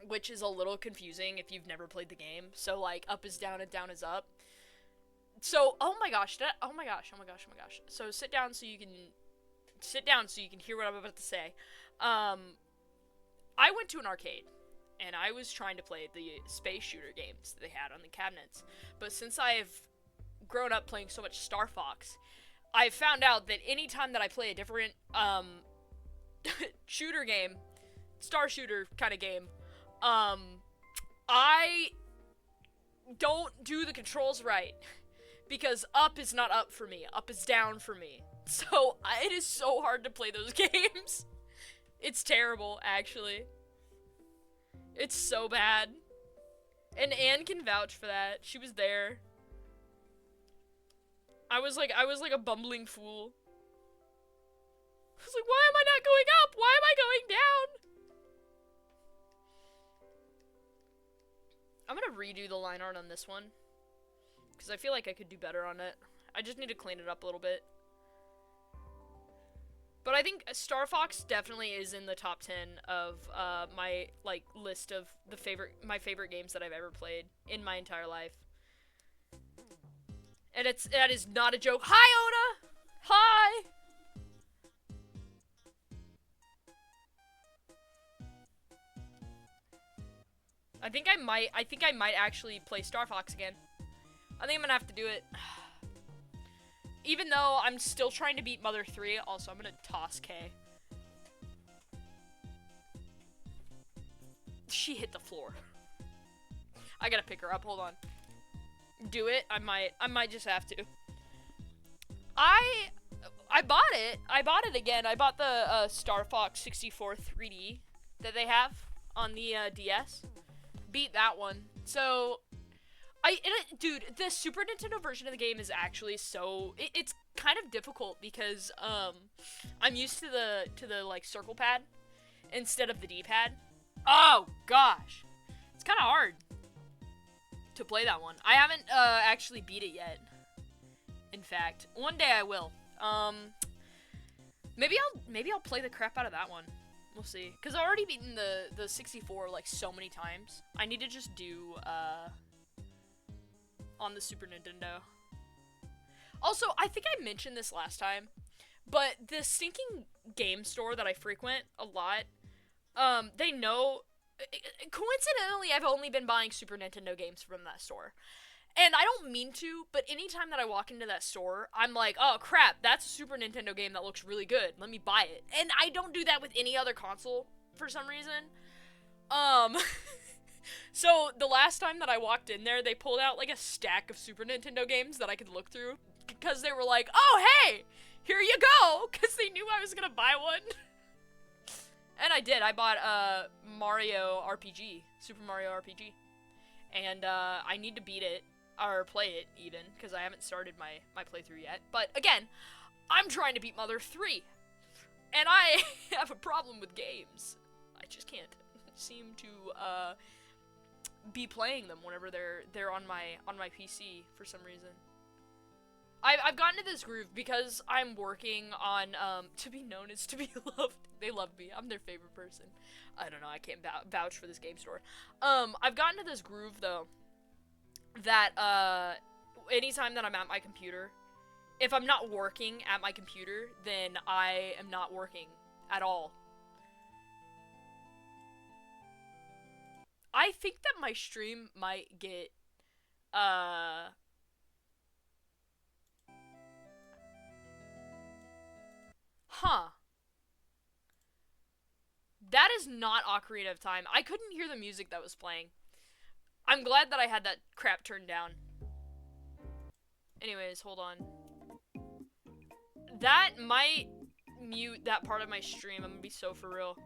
which is a little confusing if you've never played the game. So like up is down and down is up. So oh my gosh. So sit down so you can hear what I'm about to say. I went to an arcade, and I was trying to play the space shooter games that they had on the cabinets. But since I've grown up playing so much Star Fox, I've found out that anytime that I play a different, shooter game, star shooter kind of game, I don't do the controls right. Because up is not up for me. Up is down for me. So, it is so hard to play those games. It's terrible, actually. It's so bad. And Anne can vouch for that. She was there. I was like a bumbling fool. I was like, why am I not going up? Why am I going down? I'm gonna redo the line art on this one. Because I feel like I could do better on it. I just need to clean it up a little bit. But I think Star Fox definitely is in the top 10 of my like list of my favorite games that I've ever played in my entire life. And that is not a joke. Hi, Oda! Hi! I think I might actually play Star Fox again. I think I'm gonna have to do it. Even though I'm still trying to beat Mother 3, also I'm gonna toss K. She hit the floor. I gotta pick her up, hold on. Do it? I might just have to. I bought it. I bought it again. I bought the Starfox 64 3D that they have on the DS. Beat that one. So dude, the Super Nintendo version of the game is actually so it's kind of difficult because I'm used to the like circle pad instead of the D-pad. Oh gosh, it's kind of hard to play that one. I haven't actually beat it yet. In fact, one day I will. Maybe I'll play the crap out of that one. We'll see. Cause I've already beaten the 64 like so many times. I need to just do on the Super Nintendo. Also, I think I mentioned this last time, but the stinking game store that I frequent a lot, they know, coincidentally, I've only been buying Super Nintendo games from that store. And I don't mean to, but anytime that I walk into that store, I'm like, oh crap, that's a Super Nintendo game that looks really good. Let me buy it. And I don't do that with any other console for some reason. So, the last time that I walked in there, they pulled out, like, a stack of Super Nintendo games that I could look through, because they were like, oh, hey, here you go, because they knew I was gonna buy one. And I did. I bought, Mario RPG, Super Mario RPG. And, I need to beat it, or play it, even, because I haven't started my playthrough yet. But, again, I'm trying to beat Mother 3, and I have a problem with games. I just can't seem to, be playing them whenever they're on my PC for some reason. I've gotten to this groove because I'm working on To Be Known as To Be Loved. They love me. I'm their favorite person. I don't know. I can't vouch for this game store. I've gotten to this groove though that anytime that I'm at my computer if I'm not working at my computer, then I am not working at all. I think that my stream might get, huh. That is not Ocarina of Time. I couldn't hear the music that was playing. I'm glad that I had that crap turned down. Anyways, hold on. That might mute that part of my stream. I'm gonna be so for real.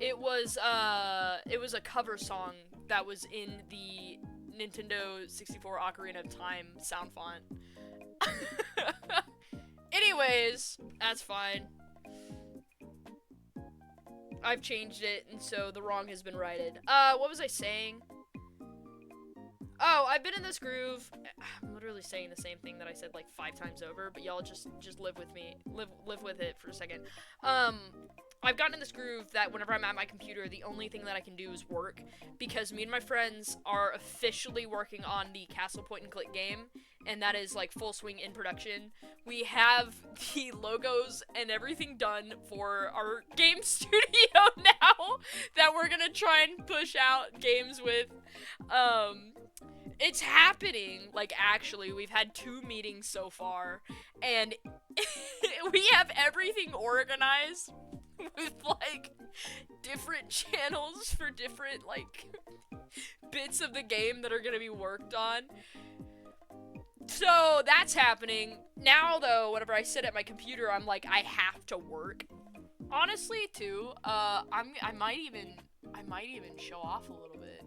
It was a cover song that was in the Nintendo 64 Ocarina of Time sound font. Anyways, that's fine. I've changed it, and so the wrong has been righted. What was I saying? Oh, I've been in this groove. I'm literally saying the same thing that I said like 5 times over, but y'all just live with me. Live with it for a second. I've gotten in this groove that whenever I'm at my computer, the only thing that I can do is work, because me and my friends are officially working on the Castle Point and Click game, and that is like full swing in production. We have the logos and everything done for our game studio now that we're gonna try and push out games with. It's happening. Like, actually, we've had 2 meetings so far, and we have everything organized with, like, different channels for different, like, bits of the game that are gonna be worked on. So, that's happening. Now, though, whenever I sit at my computer, I'm like, I have to work. Honestly, too, I might even show off a little bit.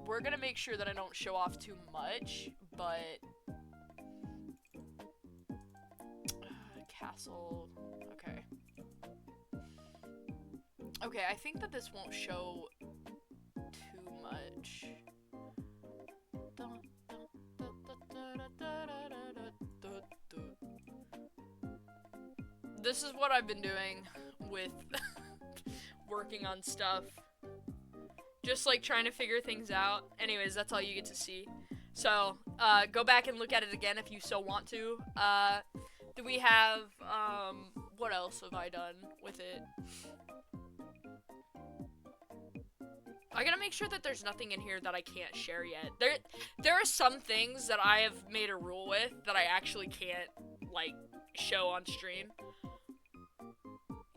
We're gonna make sure that I don't show off too much, but castle, okay. Okay, I think that this won't show too much. This is what I've been doing with working on stuff. Just like trying to figure things out. Anyways, that's all you get to see. So, go back and look at it again if you so want to. Do we have, what else have I done with it? I gotta make sure that there's nothing in here that I can't share yet. There are some things that I have made a rule with that I actually can't, like, show on stream.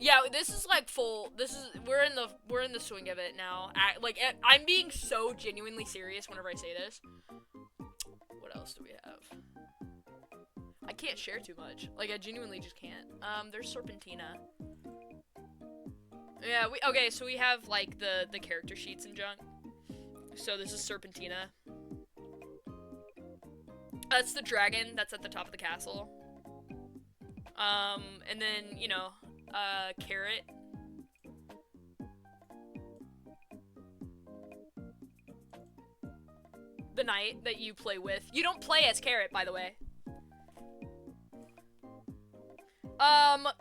Yeah, this is like full. We're in the swing of it now. I'm being so genuinely serious whenever I say this. What else do we have? I can't share too much. Like, I genuinely just can't. There's Serpentina. Yeah, okay, so we have like the character sheets and junk. So this is Serpentina. That's the dragon that's at the top of the castle. And then, you know, Carrot. The knight that you play with. You don't play as Carrot, by the way.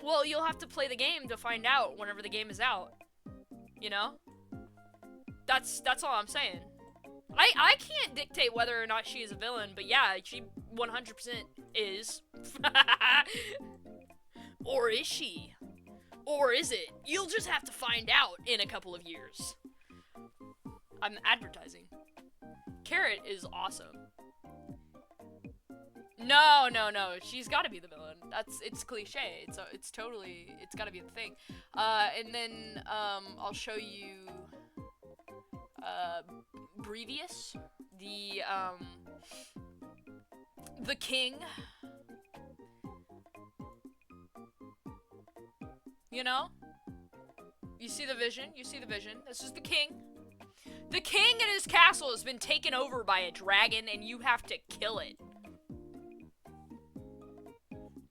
Well, you'll have to play the game to find out whenever the game is out. You know? That's all I'm saying. I can't dictate whether or not she is a villain, but yeah, she 100% is. Or is she? Or is it? You'll just have to find out in a couple of years. I'm advertising. Carrot is awesome. No. She's gotta be the villain. It's cliche. It's totally, it's gotta be the thing. And then, I'll show you, Brevious, the king. You know? You see the vision? You see the vision? This is the king. The king and his castle has been taken over by a dragon, and you have to kill it.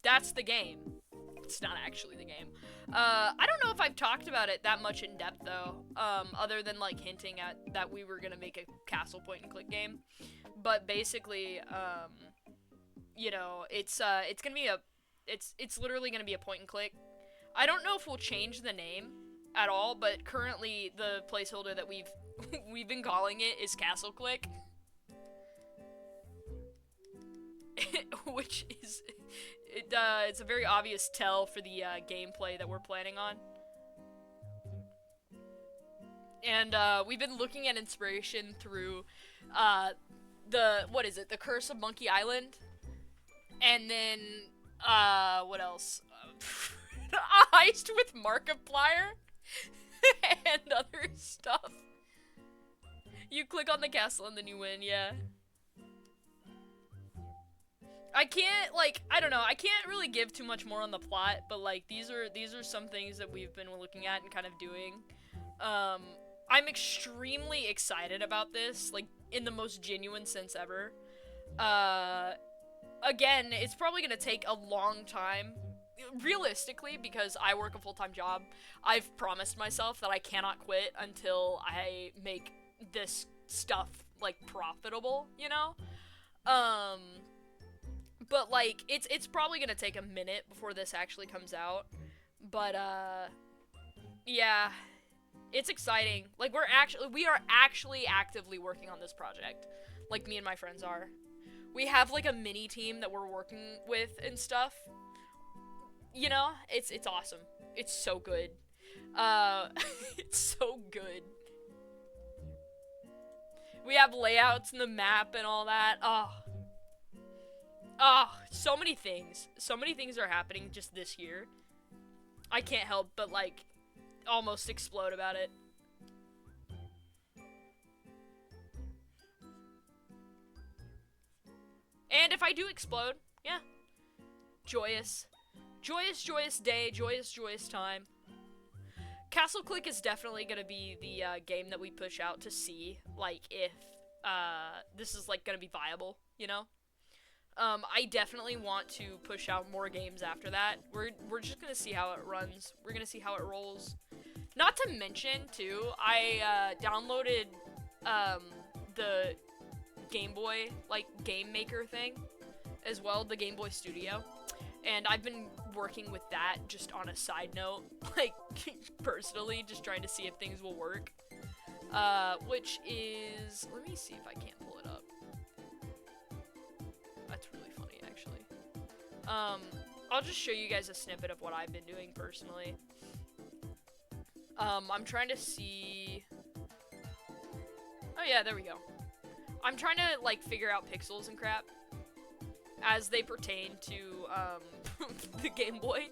That's the game. It's not actually the game. I don't know if I've talked about it that much in depth, though, other than, like, hinting at that we were gonna make a castle point-and-click game. But basically, you know, it's gonna be it's literally gonna be a point-and-click. I don't know if we'll change the name at all, but currently the placeholder that we've been calling it is Castle Click. which is it's a very obvious tell for the gameplay that we're planning on. And we've been looking at inspiration through the Curse of Monkey Island, and then what else? A heist with Markiplier and other stuff. You click on the castle and then you win, yeah. I can't, like, I don't know, I can't really give too much more on the plot, but, like, these are some things that we've been looking at and kind of doing. I'm extremely excited about this, like, in the most genuine sense ever. Again, it's probably gonna take a long time, realistically, because I work a full-time job. I've promised myself that I cannot quit until I make this stuff, like, profitable, you know? But, like, it's probably gonna take a minute before this actually comes out. But, yeah, it's exciting. Like, we are actually actively working on this project. Like, me and my friends are. We have, like, a mini team that we're working with and stuff. You know? It's awesome. It's so good. It's so good. We have layouts in the map and all that. So many things. So many things are happening just this year. I can't help but, like, almost explode about it. And if I do explode, yeah. Joyous. Joyous, joyous day. Joyous, joyous time. Castle Click is definitely gonna be the game that we push out to see, like, if this is, like, gonna be viable, you know? I definitely want to push out more games after that. We're just gonna see how it runs. We're gonna see how it rolls. Not to mention, too, I downloaded the Game Boy, like, game maker thing as well, the Game Boy Studio. And I've been working with that just on a side note, like, personally, just trying to see if things will work. Which is, let me see if I can't pull it up. That's really funny, actually. I'll just show you guys a snippet of what I've been doing personally. I'm trying to see... Oh yeah, there we go. I'm trying to, like, figure out pixels and crap as they pertain to, the Game Boy.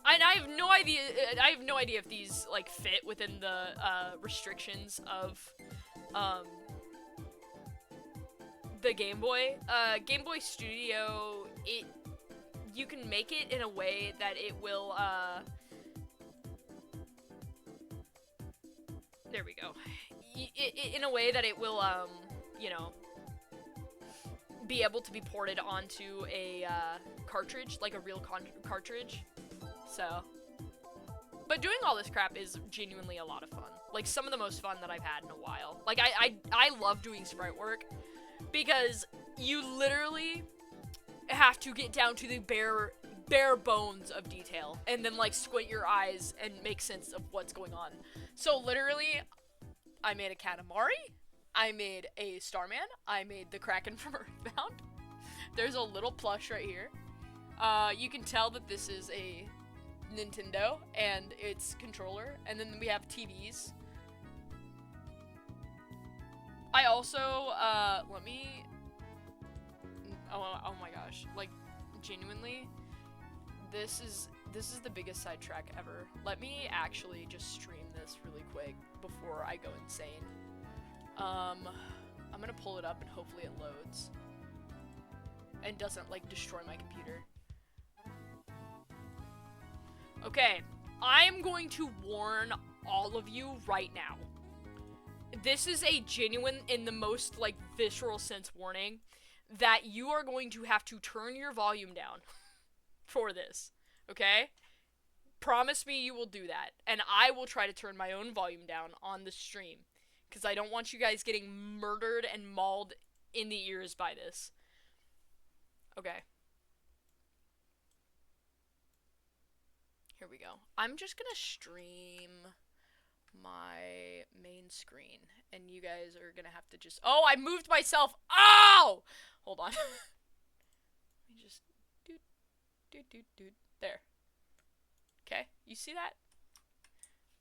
And I have no idea if these, like, fit within the, restrictions of, the Game Boy. Game Boy Studio, you can make it in a way that it will, there we go. In a way that it will, you know, be able to be ported onto a, cartridge, like a real cartridge. So, but doing all this crap is genuinely a lot of fun. Like, some of the most fun that I've had in a while. Like, I love doing sprite work, because you literally have to get down to the bare bones of detail, and then, like, squint your eyes and make sense of what's going on. So, literally, I made a Katamari, I made a Starman, I made the Kraken from Earthbound. There's a little plush right here. You can tell that this is a Nintendo and its controller, and then we have TVs. I also, let me, oh my gosh, like, genuinely, this is the biggest sidetrack ever. Let me actually just stream this really quick before I go insane. I'm gonna pull it up and hopefully it loads and doesn't, like, destroy my computer. Okay, I am going to warn all of you right now. This is a genuine, in the most, like, visceral sense warning, that you are going to have to turn your volume down for this, okay? Promise me you will do that, and I will try to turn my own volume down on the stream, because I don't want you guys getting murdered and mauled in the ears by this. Okay. Here we go. I'm just gonna stream my main screen, and you guys are gonna have to just... Oh, I moved myself! Oh! Hold on. just doot, doot, doot, doot. There. Okay, you see that?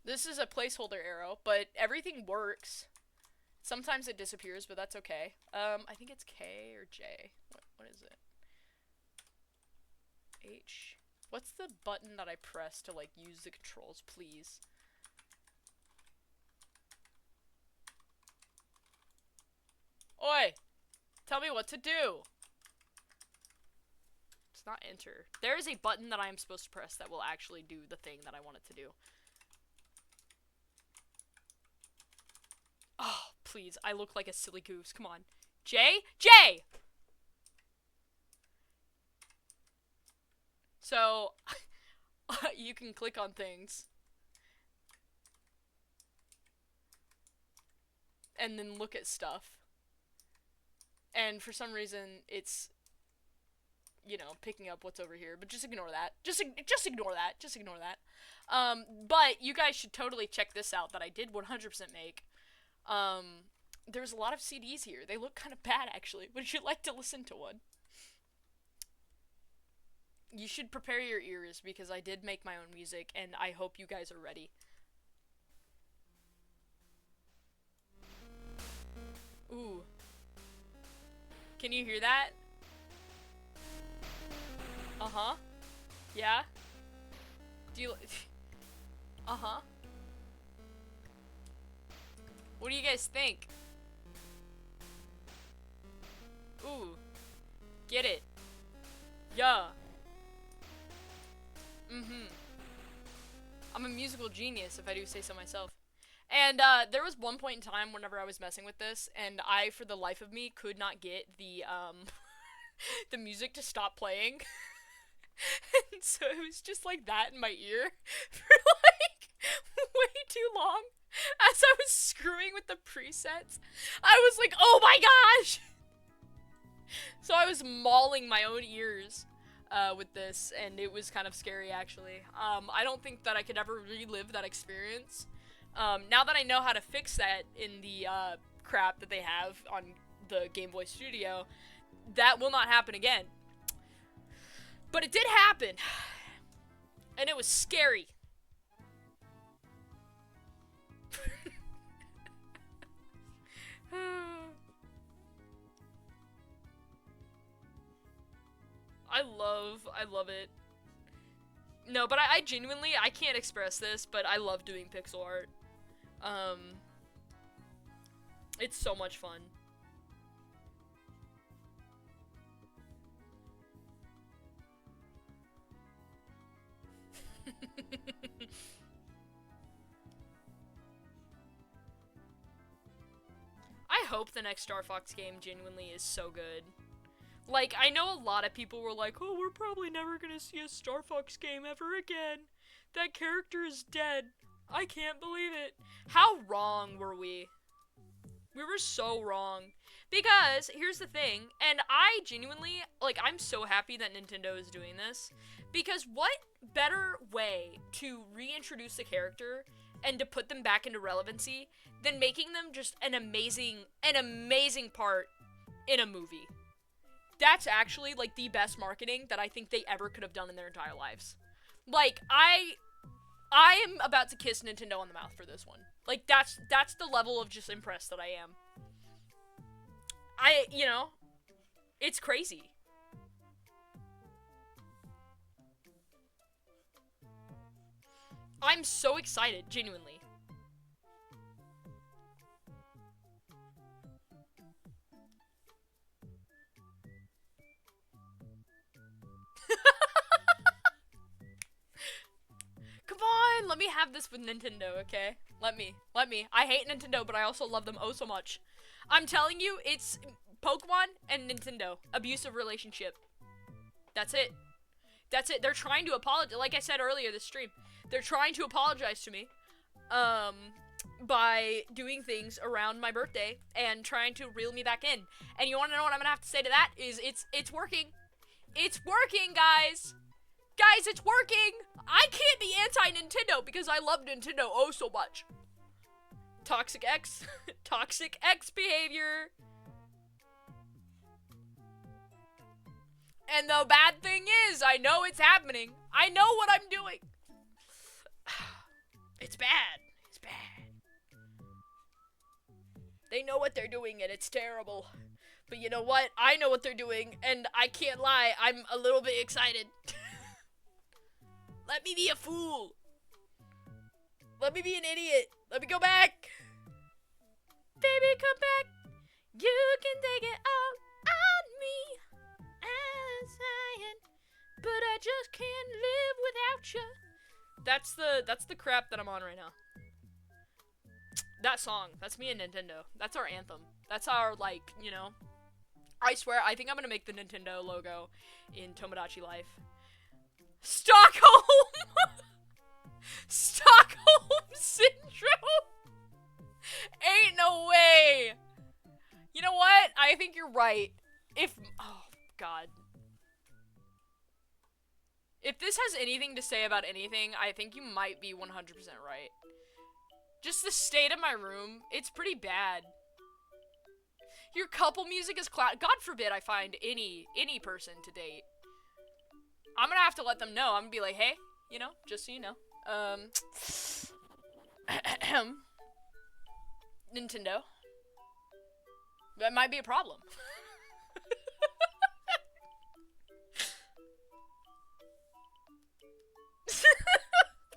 This is a placeholder arrow, but everything works. Sometimes it disappears, but that's okay. I think it's K or J. What is it? H. What's the button that I press to, like, use the controls, please? Oi! Tell me what to do! It's not enter. There is a button that I am supposed to press that will actually do the thing that I want it to do. Oh, please. I look like a silly goose. Come on. J? J! So, you can click on things. And then look at stuff. And for some reason, it's, you know, picking up what's over here. But just ignore that. Just ignore that. Just ignore that. But you guys should totally check this out that I did 100% make. There's a lot of CDs here. They look kind of bad, actually. Would you like to listen to one? You should prepare your ears, because I did make my own music, and I hope you guys are ready. Ooh. Can you hear that? Uh-huh. Yeah? Do you... Uh-huh. What do you guys think? Ooh. Get it. Yeah. I'm a musical genius, if I do say so myself. And, there was one point in time whenever I was messing with this, and I, for the life of me, could not get the, the music to stop playing. And so it was just like that in my ear for, like, way too long. As I was screwing with the presets, I was like, oh my gosh! So I was mauling my own ears with this, and it was kind of scary, actually. I don't think that I could ever relive that experience. Now that I know how to fix that in the crap that they have on the Game Boy Studio, that will not happen again. But it did happen, and it was scary. I love it. No, but I genuinely, I can't express this, but I love doing pixel art. It's so much fun. I hope the next Starfox game genuinely is so good. Like, I know a lot of people were like, oh, we're probably never gonna see a Starfox game ever again. That character is dead. I can't believe it. How wrong were we? We were so wrong. Because, here's the thing, and I genuinely, like, I'm so happy that Nintendo is doing this. Because what better way to reintroduce the character and to put them back into relevancy than making them just an amazing part in a movie? That's actually, like, the best marketing that I think they ever could have done in their entire lives. Like, I am about to kiss Nintendo on the mouth for this one. Like, that's the level of just impressed that I am. You know, it's crazy. I'm so excited, genuinely. Come on, let me have this with Nintendo, okay? Let me. I hate Nintendo, but I also love them oh so much. I'm telling you, it's Pokemon and Nintendo. Abusive relationship. That's it. That's it. They're trying to apologize. Like I said earlier this stream, they're trying to apologize to me, by doing things around my birthday and trying to reel me back in. And you want to know what I'm gonna have to say to that? Is it's working. It's working, guys. Guys, it's working. I can't be anti-Nintendo because I love Nintendo oh so much. Toxic X, Toxic X behavior. And the bad thing is, I know it's happening. I know what I'm doing. It's bad. It's bad. They know what they're doing, and it's terrible. But you know what? I know what they're doing, and I can't lie. I'm a little bit excited. Let me be a fool. Let me be an idiot. Let me go back. Baby, come back. You can take it all on me. I'm saying, but I just can't live without you. That's the crap that I'm on right now. That song, that's me and Nintendo. That's our anthem. That's our, like, you know. I swear, I think I'm gonna make the Nintendo logo in Tomodachi Life. Stockholm! Stockholm Syndrome! Ain't no way! You know what? I think you're right. Oh, God. If this has anything to say about anything, I think you might be 100% right. Just the state of my room, it's pretty bad. Your couple music is God forbid I find any person to date. I'm gonna have to let them know. I'm gonna be like, hey, you know, just so you know. Nintendo. That might be a problem.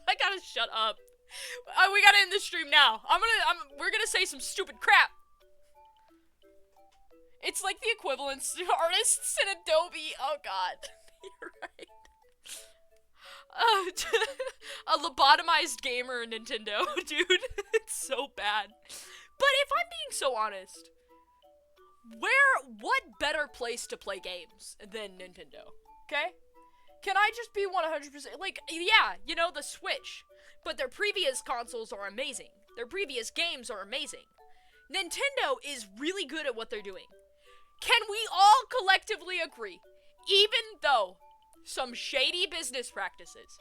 I gotta shut up. We gotta end the stream now. We're gonna say some stupid crap. It's like the equivalence to artists in Adobe. Oh God, you're right. A lobotomized gamer Nintendo, dude. It's so bad. But if I'm being so honest, what better place to play games than Nintendo? Okay? Can I just be 100%, like, yeah, you know, the Switch, but their previous consoles are amazing. Their previous games are amazing. Nintendo is really good at what they're doing. Can we all collectively agree, even though some shady business practices,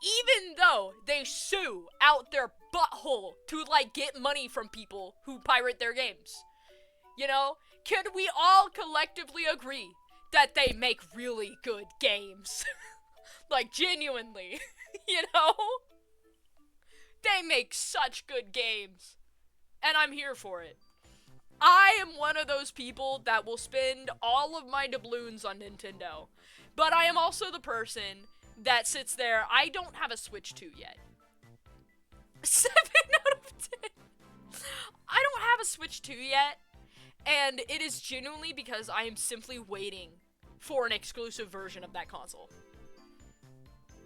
even though they sue out their butthole to, like, get money from people who pirate their games, you know, can we all collectively agree that they make really good games? Like, genuinely, you know? They make such good games, and I'm here for it. I am one of those people that will spend all of my doubloons on Nintendo, but I am also the person that sits there. I don't have a Switch 2 yet. 7 out of 10. I don't have a Switch 2 yet, and it is genuinely because I am simply waiting for an exclusive version of that console.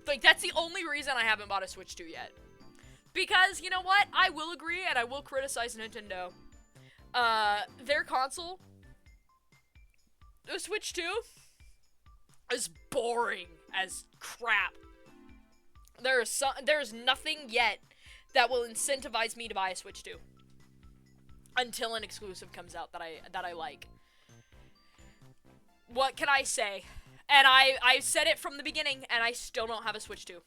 Like, that's the only reason I haven't bought a Switch 2 yet. Because, you know what? I will agree, and I will criticize Nintendo. Their console, the Switch 2, is boring as crap. There is nothing yet that will incentivize me to buy a Switch 2. Until an exclusive comes out that I like. What can I say? And I said it from the beginning, and I still don't have a Switch 2.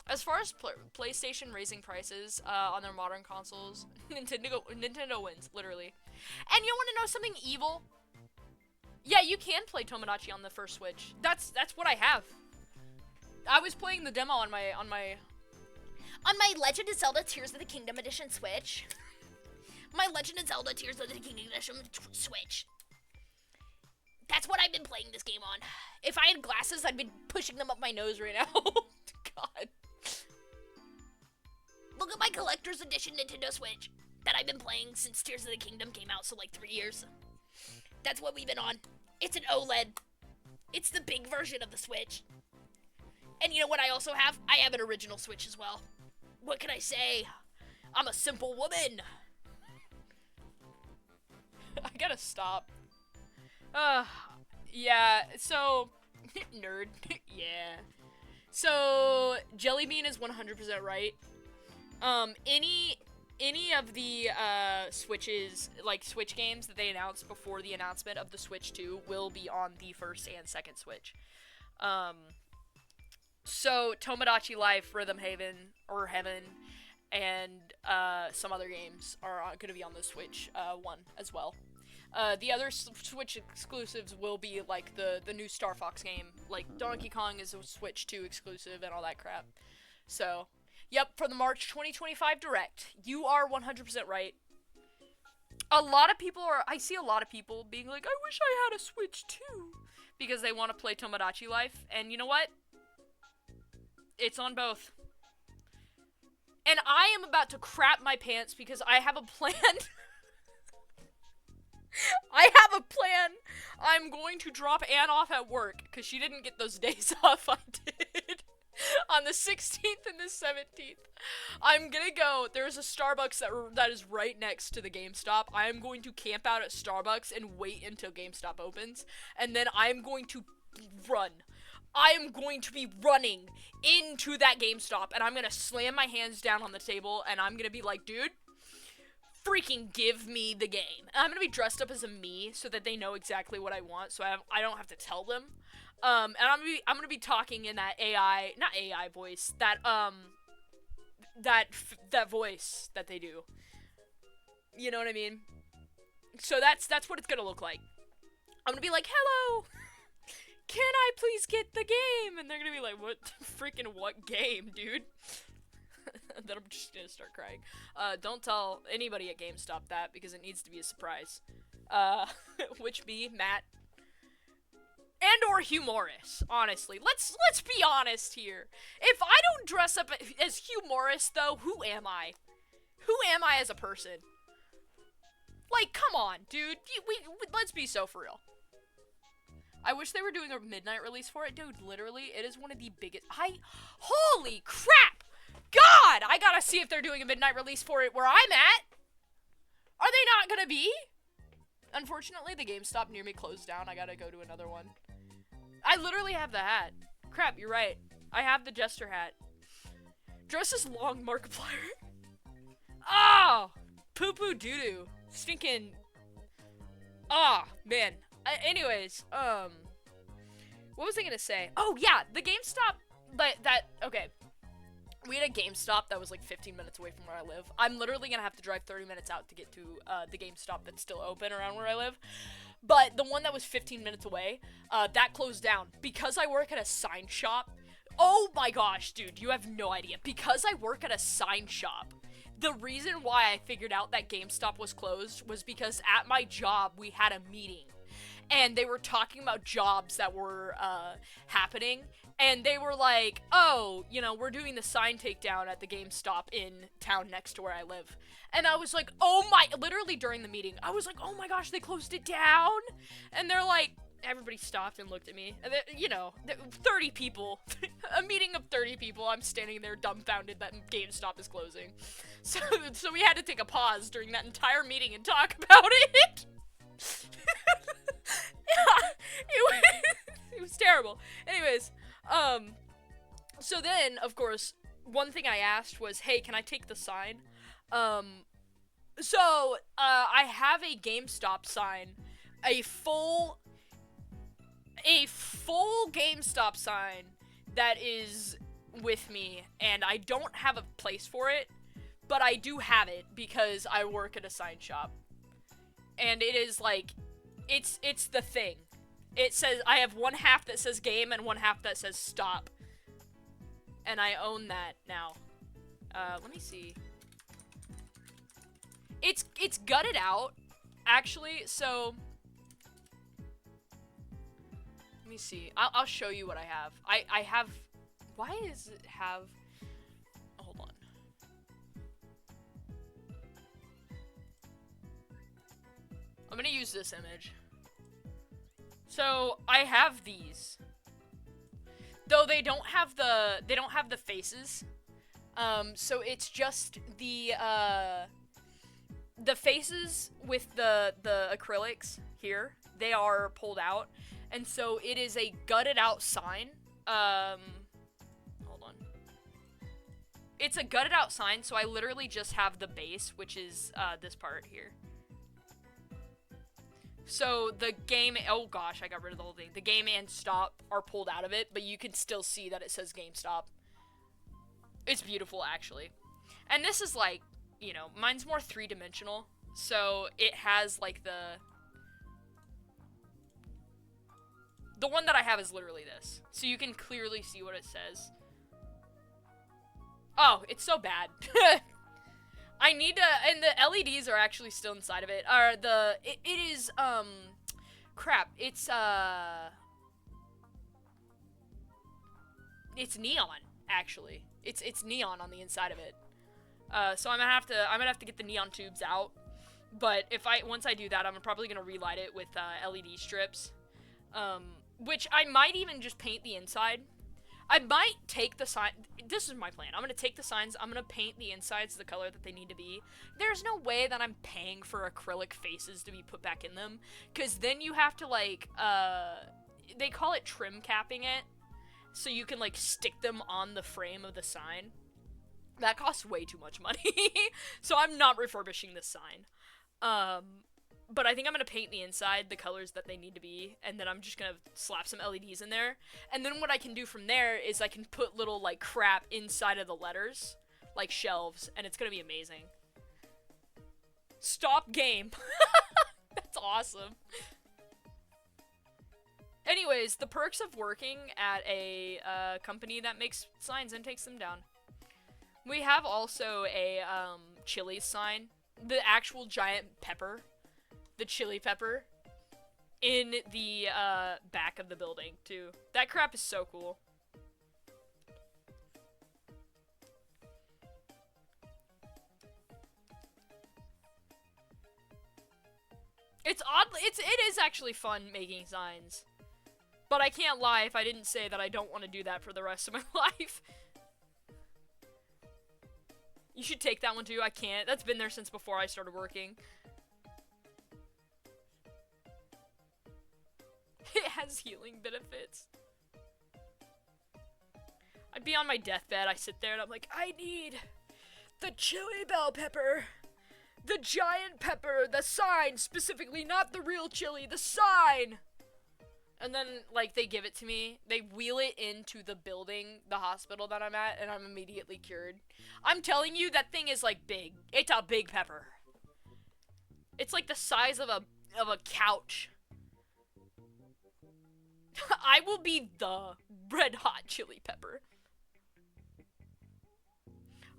As far as PlayStation raising prices on their modern consoles, Nintendo wins, literally. And you want to know something evil? Yeah, you can play Tomodachi on the first Switch. That's what I have. I was playing the demo on my Legend of Zelda Tears of the Kingdom Edition Switch. My Legend of Zelda Tears of the Kingdom Edition Switch. That's what I've been playing this game on. If I had glasses, I'd be pushing them up my nose right now. God. Look at my collector's edition Nintendo Switch that I've been playing since Tears of the Kingdom came out, so like 3 years. That's what we've been on. It's an OLED. It's the big version of the Switch. And you know what I also have? I have an original Switch as well. What can I say? I'm a simple woman. I gotta stop. Yeah, so... Nerd. Yeah. So, Jellybean is 100% right. Any of the, Switches, like, Switch games that they announced before the announcement of the Switch 2 will be on the first and second Switch. So, Tomodachi Life, Rhythm Haven, or Heaven, and, some other games are gonna be on the Switch, 1 as well. The other Switch exclusives will be like the new Starfox game. Like Donkey Kong is a Switch 2 exclusive and all that crap. So, yep, for the March 2025 Direct, you are 100% right. I see a lot of people being like, I wish I had a Switch too, because they want to play Tomodachi Life, and you know what? It's on both. And I am about to crap my pants because I have a plan. I have a plan. I'm going to drop Anne off at work, because she didn't get those days off I did. On the 16th and the 17th. I'm gonna go, there's a Starbucks that is right next to the GameStop. I am going to camp out at Starbucks and wait until GameStop opens. And then I'm going to run. I am going to be running into that GameStop, and I'm gonna slam my hands down on the table, and I'm gonna be like, dude, freaking give me the game. And I'm gonna be dressed up as a me so that they know exactly what I want, so I don't have to tell them. And I'm gonna be talking in that not AI voice, that voice that they do. You know what I mean? So that's what it's gonna look like. I'm gonna be like, hello, can I please get the game? And they're gonna be like, what game, dude? Then I'm just gonna start crying. Don't tell anybody at GameStop that, because it needs to be a surprise. Which be Matt. And or Hugh Morris, honestly. Let's be honest here. If I don't dress up as Hugh Morris, though, who am I? Who am I as a person? Like, come on, dude. Let's be so for real. I wish they were doing a midnight release for it. Dude, literally, it is one of the biggest... Holy crap! God! I gotta see if they're doing a midnight release for it where I'm at. Are they not gonna be? Unfortunately, the GameStop near me closed down. I gotta go to another one. I literally have the hat. Crap, you're right. I have the Jester hat. Dress as long, Markiplier. Oh! Poo-poo doo-doo. Stinking... Ah, man. Anyways, what was I gonna say? Oh, yeah, the GameStop... Okay. We had a GameStop that was like 15 minutes away from where I live. I'm literally gonna have to drive 30 minutes out to get to the GameStop that's still open around where I live. But the one that was 15 minutes away, that closed down. Because I work at a sign shop. Oh my gosh, dude, you have no idea. Because I work at a sign shop, the reason why I figured out that GameStop was closed was because at my job, we had a meeting. And they were talking about jobs that were happening. And they were like, oh, you know, we're doing the sign takedown at the GameStop in town next to where I live. And I was like, oh my, literally during the meeting, I was like, oh my gosh, they closed it down? And they're like, everybody stopped and looked at me. And you know, 30 people, a meeting of 30 people, I'm standing there dumbfounded that GameStop is closing. So we had to take a pause during that entire meeting and talk about it. Yeah, it was terrible. Anyways, so then, of course, one thing I asked was, hey, can I take the sign? I have a GameStop sign, a full GameStop sign that is with me, and I don't have a place for it, but I do have it because I work at a sign shop. And it is like, it's the thing. It says, I have one half that says game and one half that says stop. And I own that now. Let me see. It's gutted out, actually, so... Let me see. I'll show you what I have. I have... Why does it have... Hold on. I'm gonna use this image. So, I have these. Though they don't have the faces. So it's just the faces with the acrylics here. They are pulled out. And so it is a gutted out sign. Hold on. It's a gutted out sign, so I literally just have the base, which is this part here. So the game, oh gosh, I got rid of the whole thing. The game and stop are pulled out of it, but you can still see that it says GameStop. It's beautiful, actually. And this is like, you know, mine's more three-dimensional. So it has like The one that I have is literally this. So you can clearly see what it says. Oh, it's so bad. I need to, and the LEDs are actually still inside of it. It is, crap. It's neon, actually. It's neon on the inside of it. So I'm gonna have to get the neon tubes out. But once I do that, I'm probably gonna relight it with, LED strips. Which I might even just paint the inside. I might take the sign. This is my plan. I'm gonna take the signs. I'm gonna paint the insides the color that they need to be. There's no way that I'm paying for acrylic faces to be put back in them, cause then you have to like they call it trim capping it, so you can like stick them on the frame of the sign. That costs way too much money, so I'm not refurbishing this sign. But I think I'm gonna paint the inside the colors that they need to be, and then I'm just gonna slap some LEDs in there. And then what I can do from there is I can put little, like, crap inside of the letters, like shelves, and it's gonna be amazing. Stop game. That's awesome. Anyways, the perks of working at a company that makes signs and takes them down. We have also a Chili's sign, the actual giant pepper. The chili pepper in the back of the building too. That crap is so cool. It's oddly it is actually fun making signs. But I can't lie if I didn't say that I don't want to do that for the rest of my life. You should take that one too. I can't. That's been there since before I started working. It has healing benefits. I'd be on my deathbed, I sit there and I'm like, I need the chili bell pepper. The giant pepper, the sign specifically, not the real chili, the sign. And then, like, they give it to me. They wheel it into the building, the hospital that I'm at, and I'm immediately cured. I'm telling you, that thing is, like, big. It's a big pepper. It's like the size of a couch. I will be the red hot chili pepper.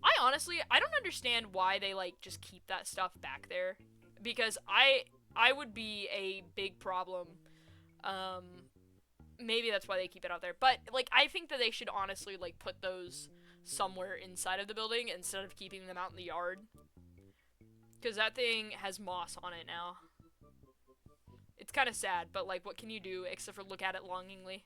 I don't understand why they, like, just keep that stuff back there. Because I would be a big problem. Maybe that's why they keep it out there. But, like, I think that they should honestly, like, put those somewhere inside of the building instead of keeping them out in the yard. Because that thing has moss on it now. It's kind of sad, but, like, what can you do except for look at it longingly?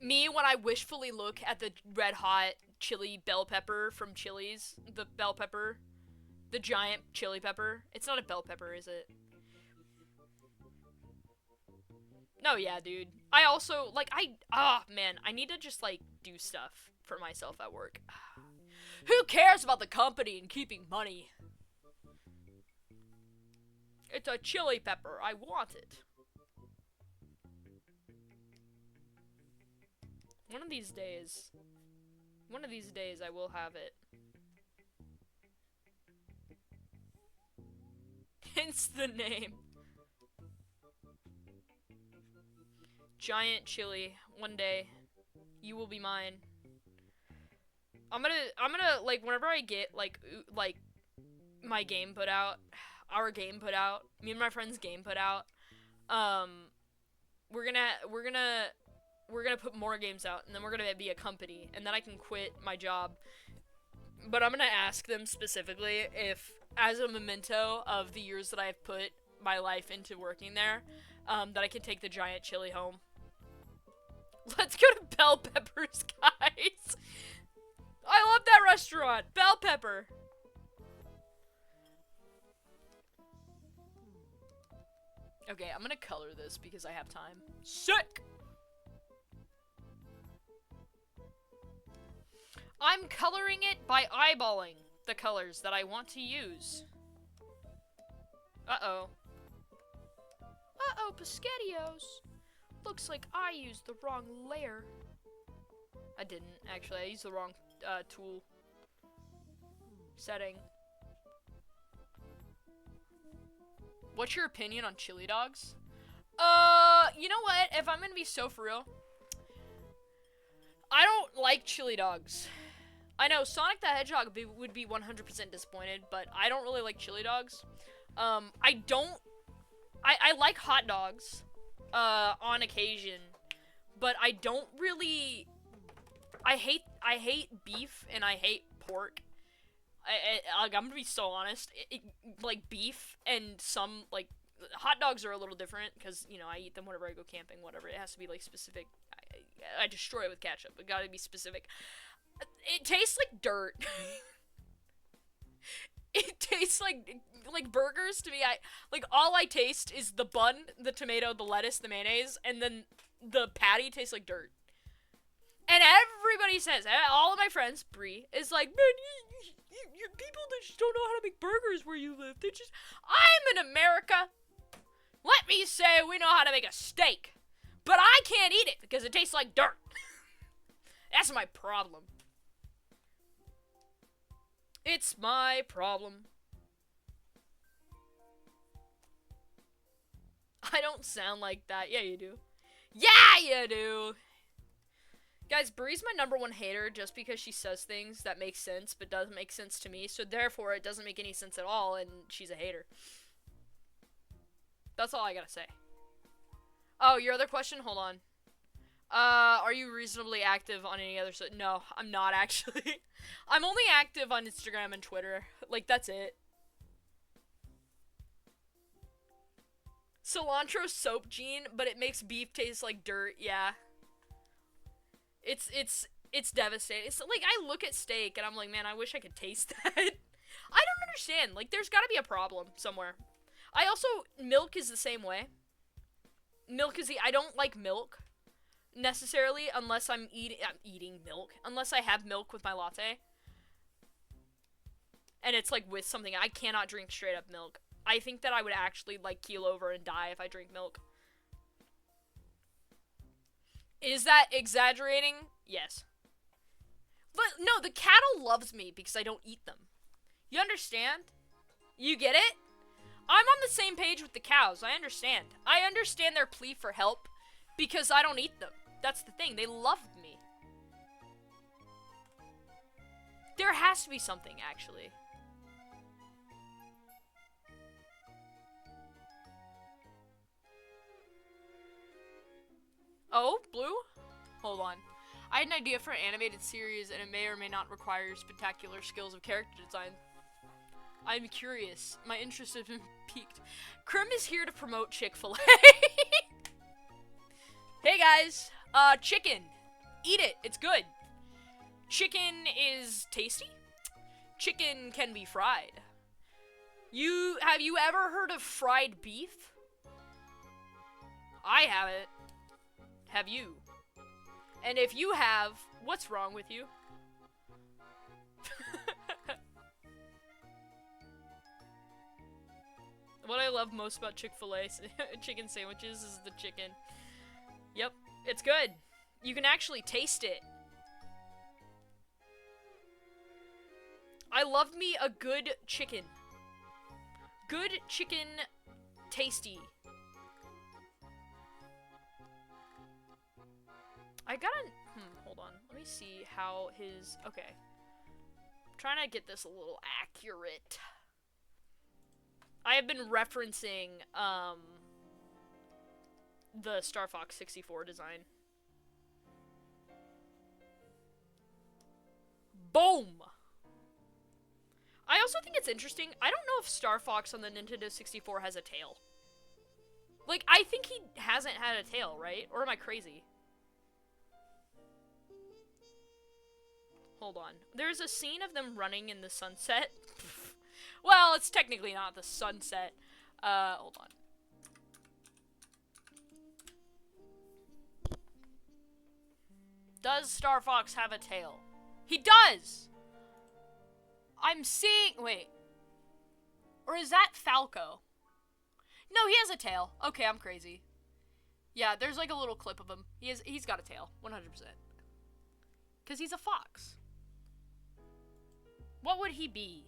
Me, when I wishfully look at the red hot chili bell pepper from Chili's, the bell pepper, the giant chili pepper. It's not a bell pepper, is it? No, yeah, dude. I also, like, man, I need to just, like, do stuff for myself at work. Who cares about the company and keeping money? It's a chili pepper. I want it. One of these days I will have it. Hence the name. Giant chili. One day, you will be mine. I'm gonna, like, whenever I get, like, my game put out, our game put out, me and my friend's game put out, we're gonna put more games out, and then we're gonna be a company, and then I can quit my job. But I'm gonna ask them specifically if, as a memento of the years that I've put my life into working there, that I can take the giant chili home. Let's go to Bell Peppers, guys! I love that restaurant! Bell Pepper! Okay, I'm gonna color this because I have time. Sick! I'm coloring it by eyeballing the colors that I want to use. Uh-oh. Uh-oh, Piscatios. Looks like I used the wrong layer. I didn't, actually. I used the wrong, tool. Setting. What's your opinion on chili dogs? You know what? If I'm gonna be so for real, I don't like chili dogs. I know Sonic the Hedgehog would be 100% disappointed, but I don't really like chili dogs. I don't. I like hot dogs, on occasion, but I don't really. I hate beef and I hate pork. Like, I'm gonna be so honest. Like beef and some like hot dogs are a little different because you know I eat them whenever I go camping. Whatever, it has to be like specific. I destroy it with ketchup. It gotta be specific. It tastes like dirt. It tastes like burgers to me. All I taste is the bun, the tomato, the lettuce, the mayonnaise, and then the patty tastes like dirt. And everybody says, all of my friends, Brie, is like, man, you people that just don't know how to make burgers where you live. I'm in America. Let me say we know how to make a steak. But I can't eat it because it tastes like dirt. That's my problem. It's my problem. I don't sound like that. Yeah, you do. Yeah, you do. Guys, Brie's my #1 hater just because she says things that make sense but doesn't make sense to me, so therefore it doesn't make any sense at all, and she's a hater. That's all I gotta say. Oh, your other question? Hold on. Are you reasonably active on any other site? No, I'm not actually. I'm only active on Instagram and Twitter. Like, that's it. Cilantro soap gene, but it makes beef taste like dirt, yeah. It's devastating. It's like, I look at steak and I'm like, man, I wish I could taste that. I don't understand. Like, there's gotta be a problem somewhere. I also, milk is the same way. I don't like milk necessarily unless I'm eating milk. Unless I have milk with my latte. And it's like with something. I cannot drink straight up milk. I think that I would actually like keel over and die if I drink milk. Is that exaggerating? Yes. But no, the cattle loves me because I don't eat them. You understand? You get it? I'm on the same page with the cows. I understand. I understand their plea for help because I don't eat them. That's the thing. They love me. There has to be something, actually. Oh, Blue? Hold on. I had an idea for an animated series, and it may or may not require spectacular skills of character design. I'm curious. My interest has been piqued. Krim is here to promote Chick-fil-A. Hey guys, chicken. Eat it. It's good. Chicken is tasty. Chicken can be fried. Have you ever heard of fried beef? I haven't. Have you? And if you have, what's wrong with you? What I love most about Chick-fil-A chicken sandwiches is the chicken. Yep, it's good. You can actually taste it. I love me a good chicken. Good chicken, tasty. I gotta, hold on. Let me see how his, okay. I'm trying to get this a little accurate. I have been referencing, the Starfox 64 design. Boom! I also think it's interesting. I don't know if Starfox on the Nintendo 64 has a tail. Like, I think he hasn't had a tail, right? Or am I crazy? Hold on. There's a scene of them running in the sunset. Well, it's technically not the sunset. Hold on. Does Starfox have a tail? He does! I'm seeing... Wait. Or is that Falco? No, he has a tail. Okay, I'm crazy. Yeah, there's like a little clip of him. He's got a tail. 100%. Because he's a fox. What would he be?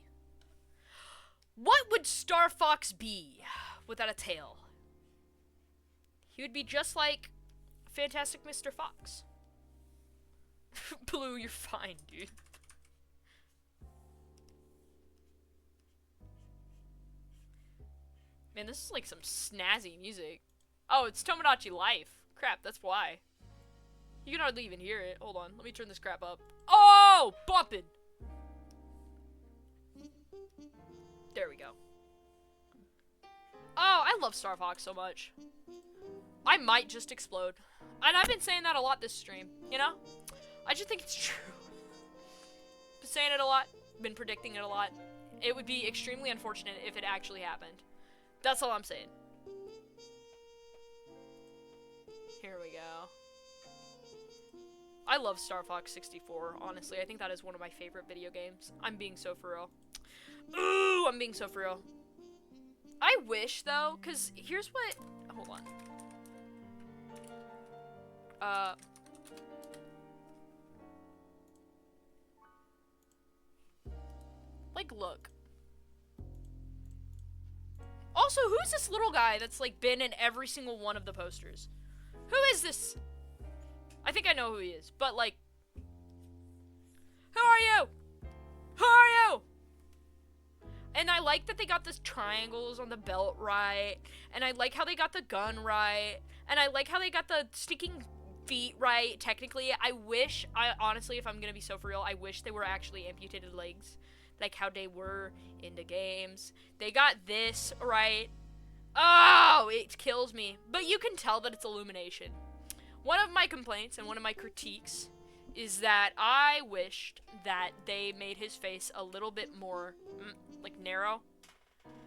What would Starfox be without a tail? He would be just like Fantastic Mr. Fox. Blue, you're fine, dude. Man, this is like some snazzy music. Oh, it's Tomodachi Life. Crap, that's why. You can hardly even hear it. Hold on, let me turn this crap up. Oh, bumping. There we go. Oh, I love Starfox so much. I might just explode. And I've been saying that a lot this stream, you know? I just think it's true. Been saying it a lot, been predicting it a lot. It would be extremely unfortunate if it actually happened. That's all I'm saying. Here we go. I love Star Fox 64, honestly. I think that is one of my favorite video games. I'm being so for real. Ooh, I'm being so for real. I wish, though, because here's what... Hold on. Like, look. Also, who's this little guy that's, like, been in every single one of the posters? Who is this? I think I know who he is, but, like... Who are you? Who are you? And I like that they got the triangles on the belt right, and I like how they got the gun right, and I like how they got the sticking feet right, technically. Honestly, if I'm gonna be so for real, I wish they were actually amputated legs, like how they were in the games. They got this right. Oh, it kills me. But you can tell that it's Illumination. One of my complaints and one of my critiques is that I wished that they made his face a little bit more, like, narrow.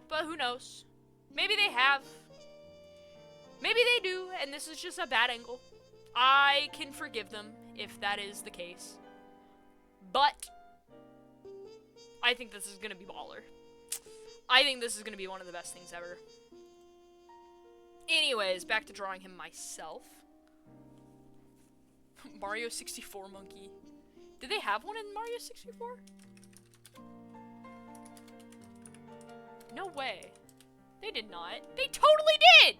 But who knows? Maybe they have. Maybe they do, and this is just a bad angle. I can forgive them if that is the case. But I think this is gonna be baller. I think this is gonna be one of the best things ever. Anyways, back to drawing him myself. Mario 64 monkey. Did they have one in Mario 64? No way. They did not. They totally did!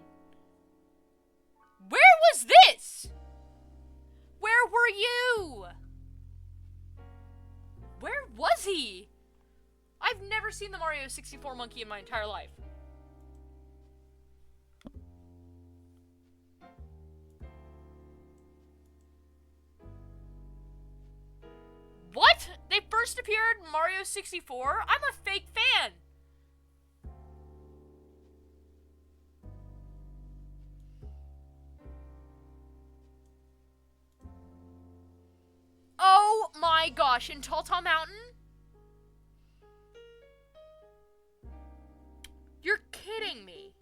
Where was this? Where were you? Where was he? I've never seen the Mario 64 monkey in my entire life. What? They first appeared in Mario 64? I'm a fake fan. Oh my gosh, in Tall Tall Mountain? You're kidding me.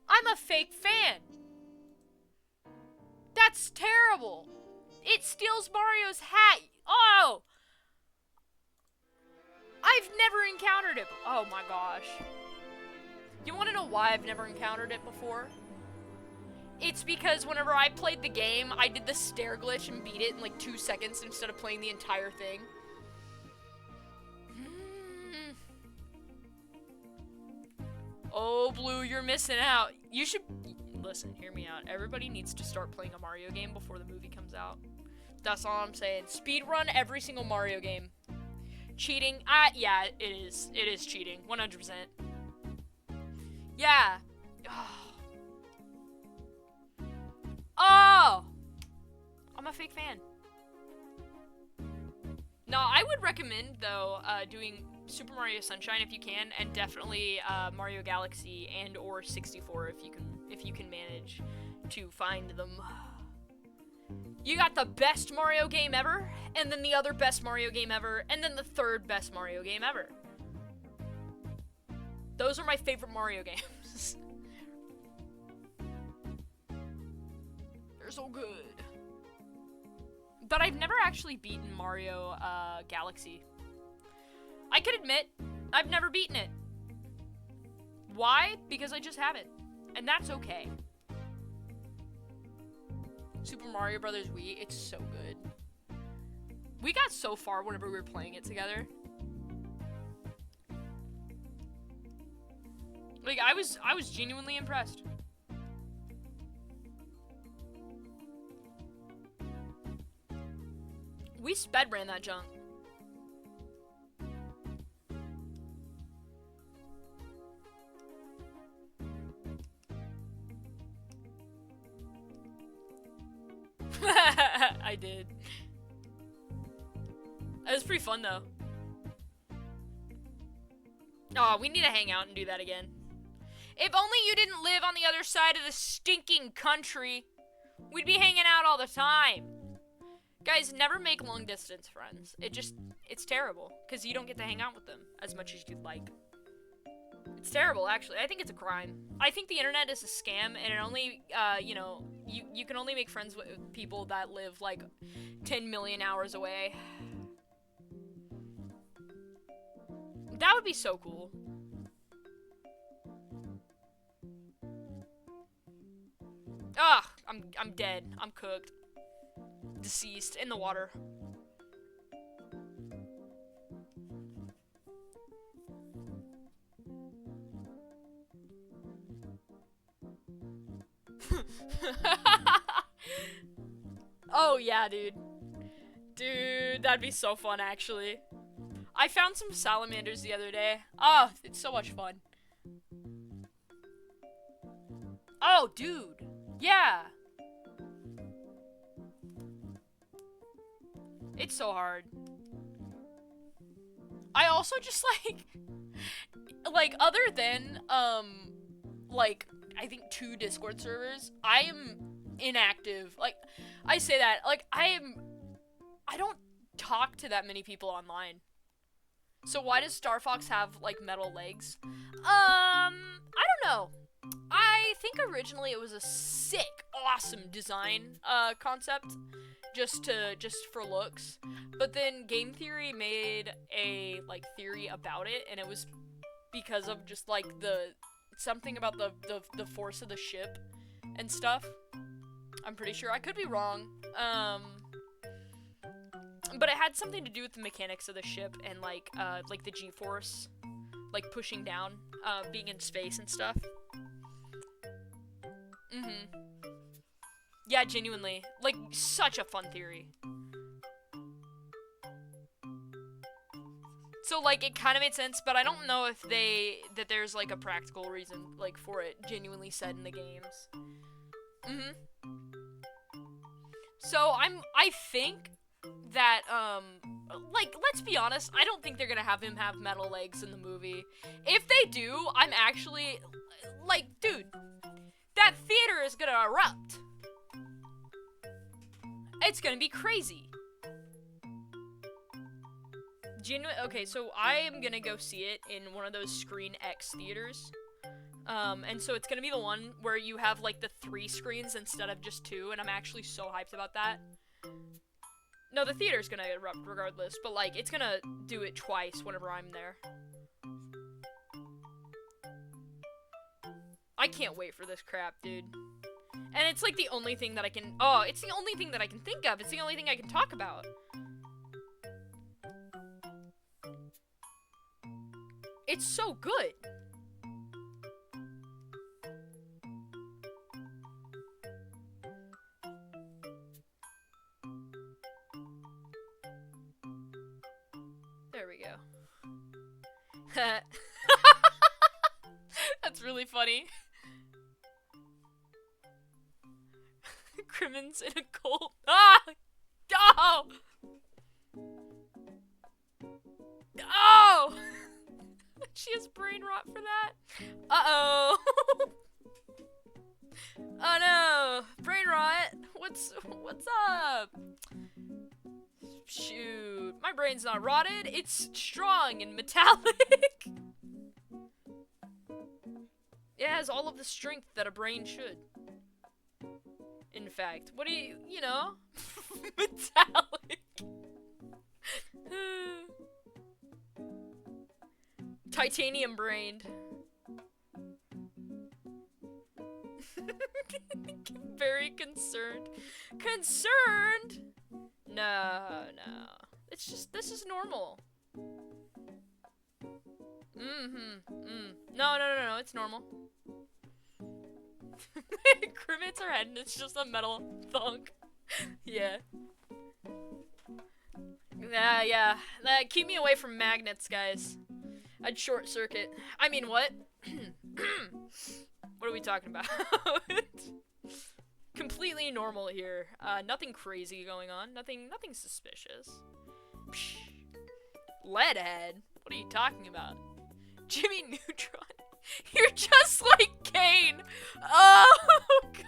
I'm a fake fan. That's terrible. It steals Mario's hat. Oh! I've never encountered it. Oh my gosh. You want to know why I've never encountered it before? It's because whenever I played the game, I did the stair glitch and beat it in like 2 seconds instead of playing the entire thing. Oh, Blue, you're missing out. You should... Listen, hear me out. Everybody needs to start playing a Mario game before the movie comes out. That's all I'm saying. Speedrun every single Mario game. Cheating? Yeah, it is. It is cheating. 100%. Yeah. Oh! I'm a fake fan. No, I would recommend, though, doing Super Mario Sunshine if you can, and definitely Mario Galaxy and or 64 if you can manage to find them. You got the best Mario game ever, and then the other best Mario game ever, and then the third best Mario game ever. Those are my favorite Mario games. They're so good. But I've never actually beaten Mario Galaxy. I could admit, I've never beaten it. Why? Because I just haven't. And that's okay. Super Mario Brothers Wii, it's so good. We got so far whenever we were playing it together. Like, I was genuinely impressed. We sped ran that junk. I did. It was pretty fun though. Oh, we need to hang out and do that again. If only you didn't live on the other side of the stinking country. We'd be hanging out all the time. Guys, never make long distance friends. It's terrible. Because you don't get to hang out with them as much as you'd like. It's terrible, actually. I think it's a crime. I think the internet is a scam, and it only, you know, you can only make friends with people that live, like, 10 million hours away. That would be so cool. Ugh, I'm dead. I'm cooked. Deceased. In the water. Oh, yeah, dude. Dude, that'd be so fun, actually. I found some salamanders the other day. Oh, it's so much fun. Oh, dude. Yeah. It's so hard. I also just, like, other than, like, I think 2 Discord servers, I am inactive. Like, I say that, like, I don't talk to that many people online. So why does Starfox have, like, metal legs? I don't know. I think originally it was a sick, awesome design, concept, just for looks. But then Game Theory made a, like, theory about it, and it was because of just, like, something about the force of the ship and stuff. I'm pretty sure. I could be wrong. But it had something to do with the mechanics of the ship and, like the G-force, like, pushing down, being in space and stuff. Yeah, genuinely. Like, such a fun theory. So, like, it kind of made sense, but I don't know if that there's, like, a practical reason, like, for it genuinely said in the games. So, I think that, like, let's be honest, I don't think they're gonna have him have metal legs in the movie. If they do, I'm actually, like, dude, that theater is gonna erupt. It's gonna be crazy. Okay, so I am gonna go see it in one of those Screen X theaters. And so it's gonna be the one where you have, like, the 3 screens instead of just 2, and I'm actually so hyped about that. No, the theater's gonna erupt regardless, but, like, it's gonna do it twice whenever I'm there. I can't wait for this crap, dude. And it's, like, the only thing that I can- oh, it's the only thing that I can think of. It's the only thing I can talk about. It's so good. There we go. That's really funny. Crimmins in a cult. Ah! Oh! Oh! She has brain rot for that. Uh-oh. Oh no. Brain rot. What's up? Shoot. My brain's not rotted. It's strong and metallic. It has all of the strength that a brain should. In fact, what do you know? Metallic. Titanium brained. Very concerned. Concerned? No. It's just, this is normal. No, it's normal. Grim hits her head and it's just a metal thunk. Yeah. Yeah. Keep me away from magnets, guys. I'd short circuit. I mean, what? What are we talking about? Completely normal here. Nothing crazy going on. Nothing suspicious. Psh. Leadhead? What are you talking about? Jimmy Neutron? You're just like Kane! Oh,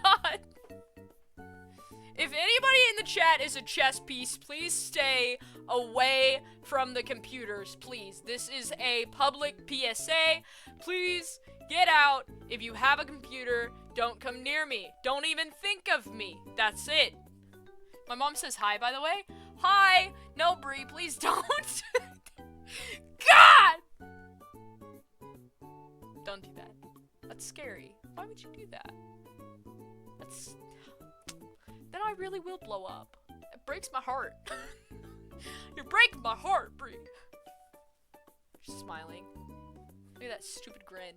God. If anybody in the chat is a chess piece, please stay away from the computers, please. This is a public PSA. Please get out. If you have a computer, don't come near me. Don't even think of me. That's it. My mom says hi, by the way. Hi! No, Bree, please don't. God! Don't do that. That's scary. Why would you do that? Then I really will blow up. It breaks my heart. You're breaking my heart, Bree. She's smiling. Look at that stupid grin.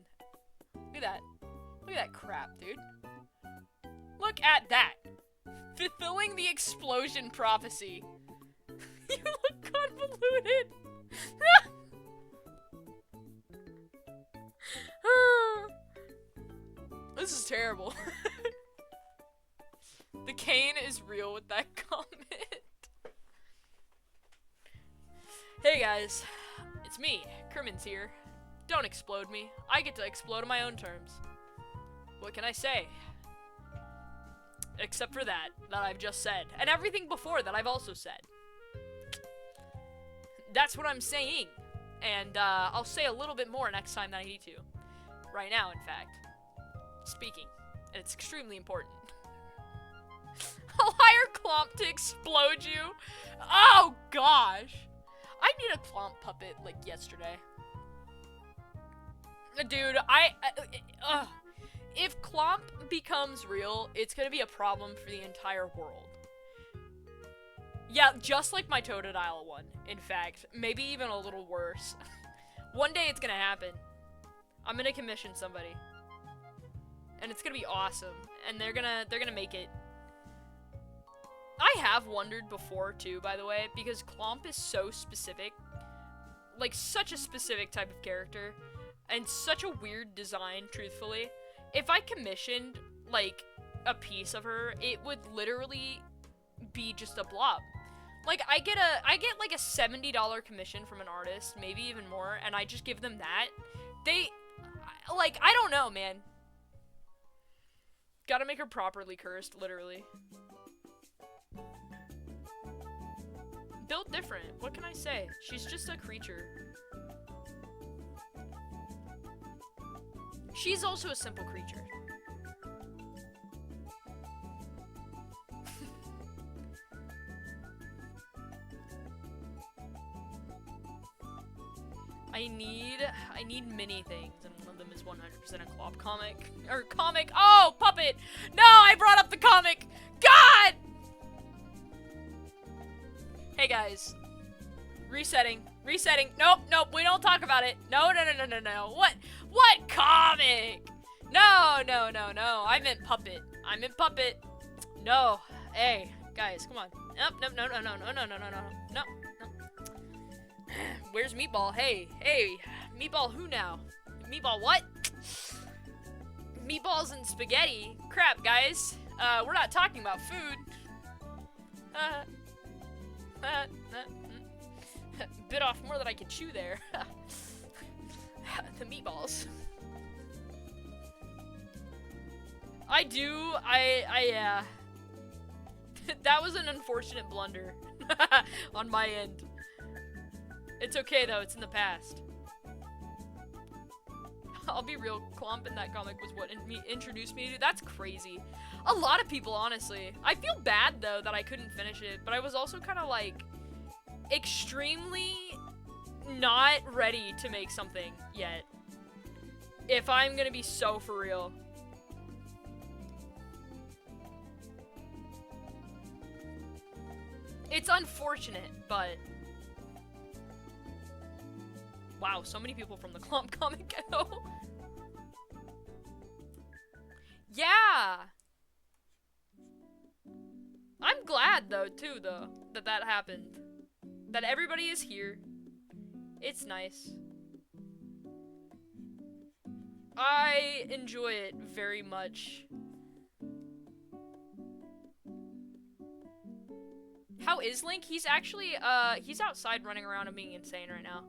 Look at that. Look at that crap, dude. Look at that. Fulfilling the explosion prophecy. You look convoluted. This is terrible. The cane is real with that comment. Hey guys, it's me, Kerman's here. Don't explode me. I get to explode on my own terms. What can I say? Except for that I've just said. And everything before that I've also said. That's what I'm saying. And I'll say a little bit more next time that I need to. Right now, in fact. Speaking. And it's extremely important. I'll hire Clomp to explode you. Oh, gosh. I need a Clomp puppet, like, yesterday. Dude, if Clomp becomes real, it's gonna be a problem for the entire world. Yeah, just like my Totodile one, in fact. Maybe even a little worse. One day it's gonna happen. I'm gonna commission somebody. And it's gonna be awesome. And they're gonna make it. I have wondered before, too, by the way, because Clomp is so specific. Like, such a specific type of character. And such a weird design, truthfully. If I commissioned, like, a piece of her, it would literally be just a blob. Like, I get like a $70 commission from an artist, maybe even more, and I just give them that. Like, I don't know, man. Gotta make her properly cursed, literally. Built different. What can I say? She's just a creature. She's also a simple creature. I need many things, and one of them is 100% a Clop comic. Or comic. Oh, puppet! No, I brought up the comic! God! Hey guys, resetting. Nope, we don't talk about it. No. What comic? No. I meant puppet. No. Hey, guys, come on. Nope, no. Where's Meatball? Hey, Meatball who now? Meatball what? Meatballs and spaghetti? Crap, guys. We're not talking about food. Bit off more than I could chew there. The meatballs. Yeah. That was an unfortunate blunder on my end. It's okay though, it's in the past. I'll be real, Clomp in that comic was what introduced me to. That's crazy. A lot of people, honestly. I feel bad though that I couldn't finish it, but I was also kind of like extremely not ready to make something yet. If I'm gonna be so for real. It's unfortunate, but Wow, so many people from the Clump Comic Ghetto. Yeah. I'm glad, though, too, that happened. That everybody is here. It's nice. I enjoy it very much. How is Link? He's actually, he's outside running around and being insane right now.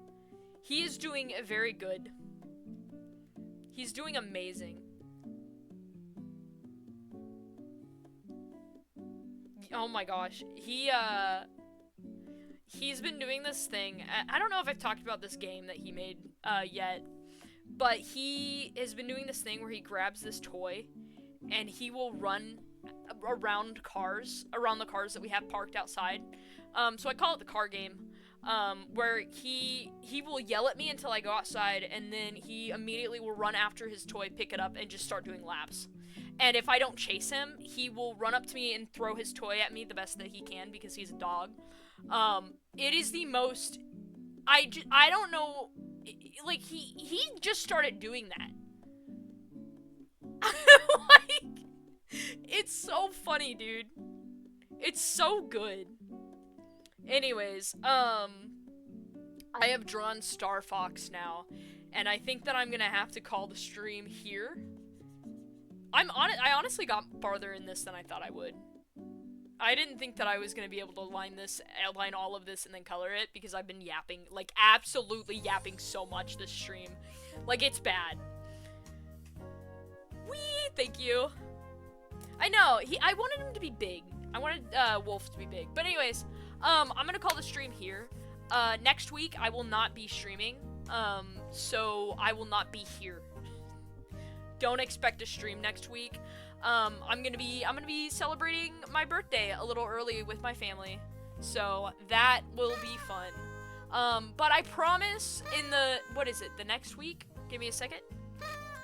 He is doing very good. He's doing amazing. Oh my gosh. He's been doing this thing. I don't know if I've talked about this game that he made, yet. But he has been doing this thing where he grabs this toy and he will run around the cars that we have parked outside. So I call it the car game. Where he will yell at me until I go outside, and then he immediately will run after his toy, pick it up, and just start doing laps. And if I don't chase him, he will run up to me and throw his toy at me the best that he can because he's a dog. It is the most... I don't know... Like, he just started doing that. Like, it's so funny, dude. It's so good. Anyways, I have drawn Starfox now, and I think that I'm gonna have to call the stream here. I honestly got farther in this than I thought I would. I didn't think that I was gonna be able to outline all of this and then color it, because I've been yapping, like, absolutely yapping so much this stream. Like, it's bad. Whee! Thank you. I know, I wanted him to be big. I wanted, Wolf to be big. But anyways, I'm gonna call the stream here. Next week, I will not be streaming, so I will not be here. Don't expect a stream next week. I'm gonna be celebrating my birthday a little early with my family, so that will be fun. But I promise in the next week? Give me a second.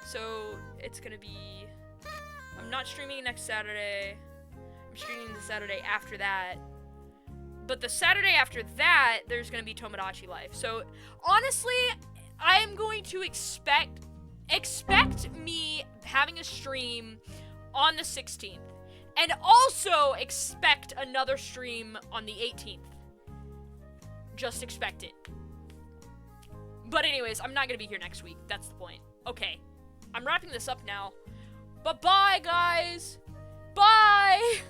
So, it's gonna be, I'm not streaming next Saturday. I'm streaming the Saturday after that. But the Saturday after that, there's gonna be Tomodachi Life. So, honestly, I'm going to expect me having a stream on the 16th. And also expect another stream on the 18th. Just expect it. But anyways, I'm not gonna be here next week. That's the point. Okay. I'm wrapping this up now. But bye, guys! Bye!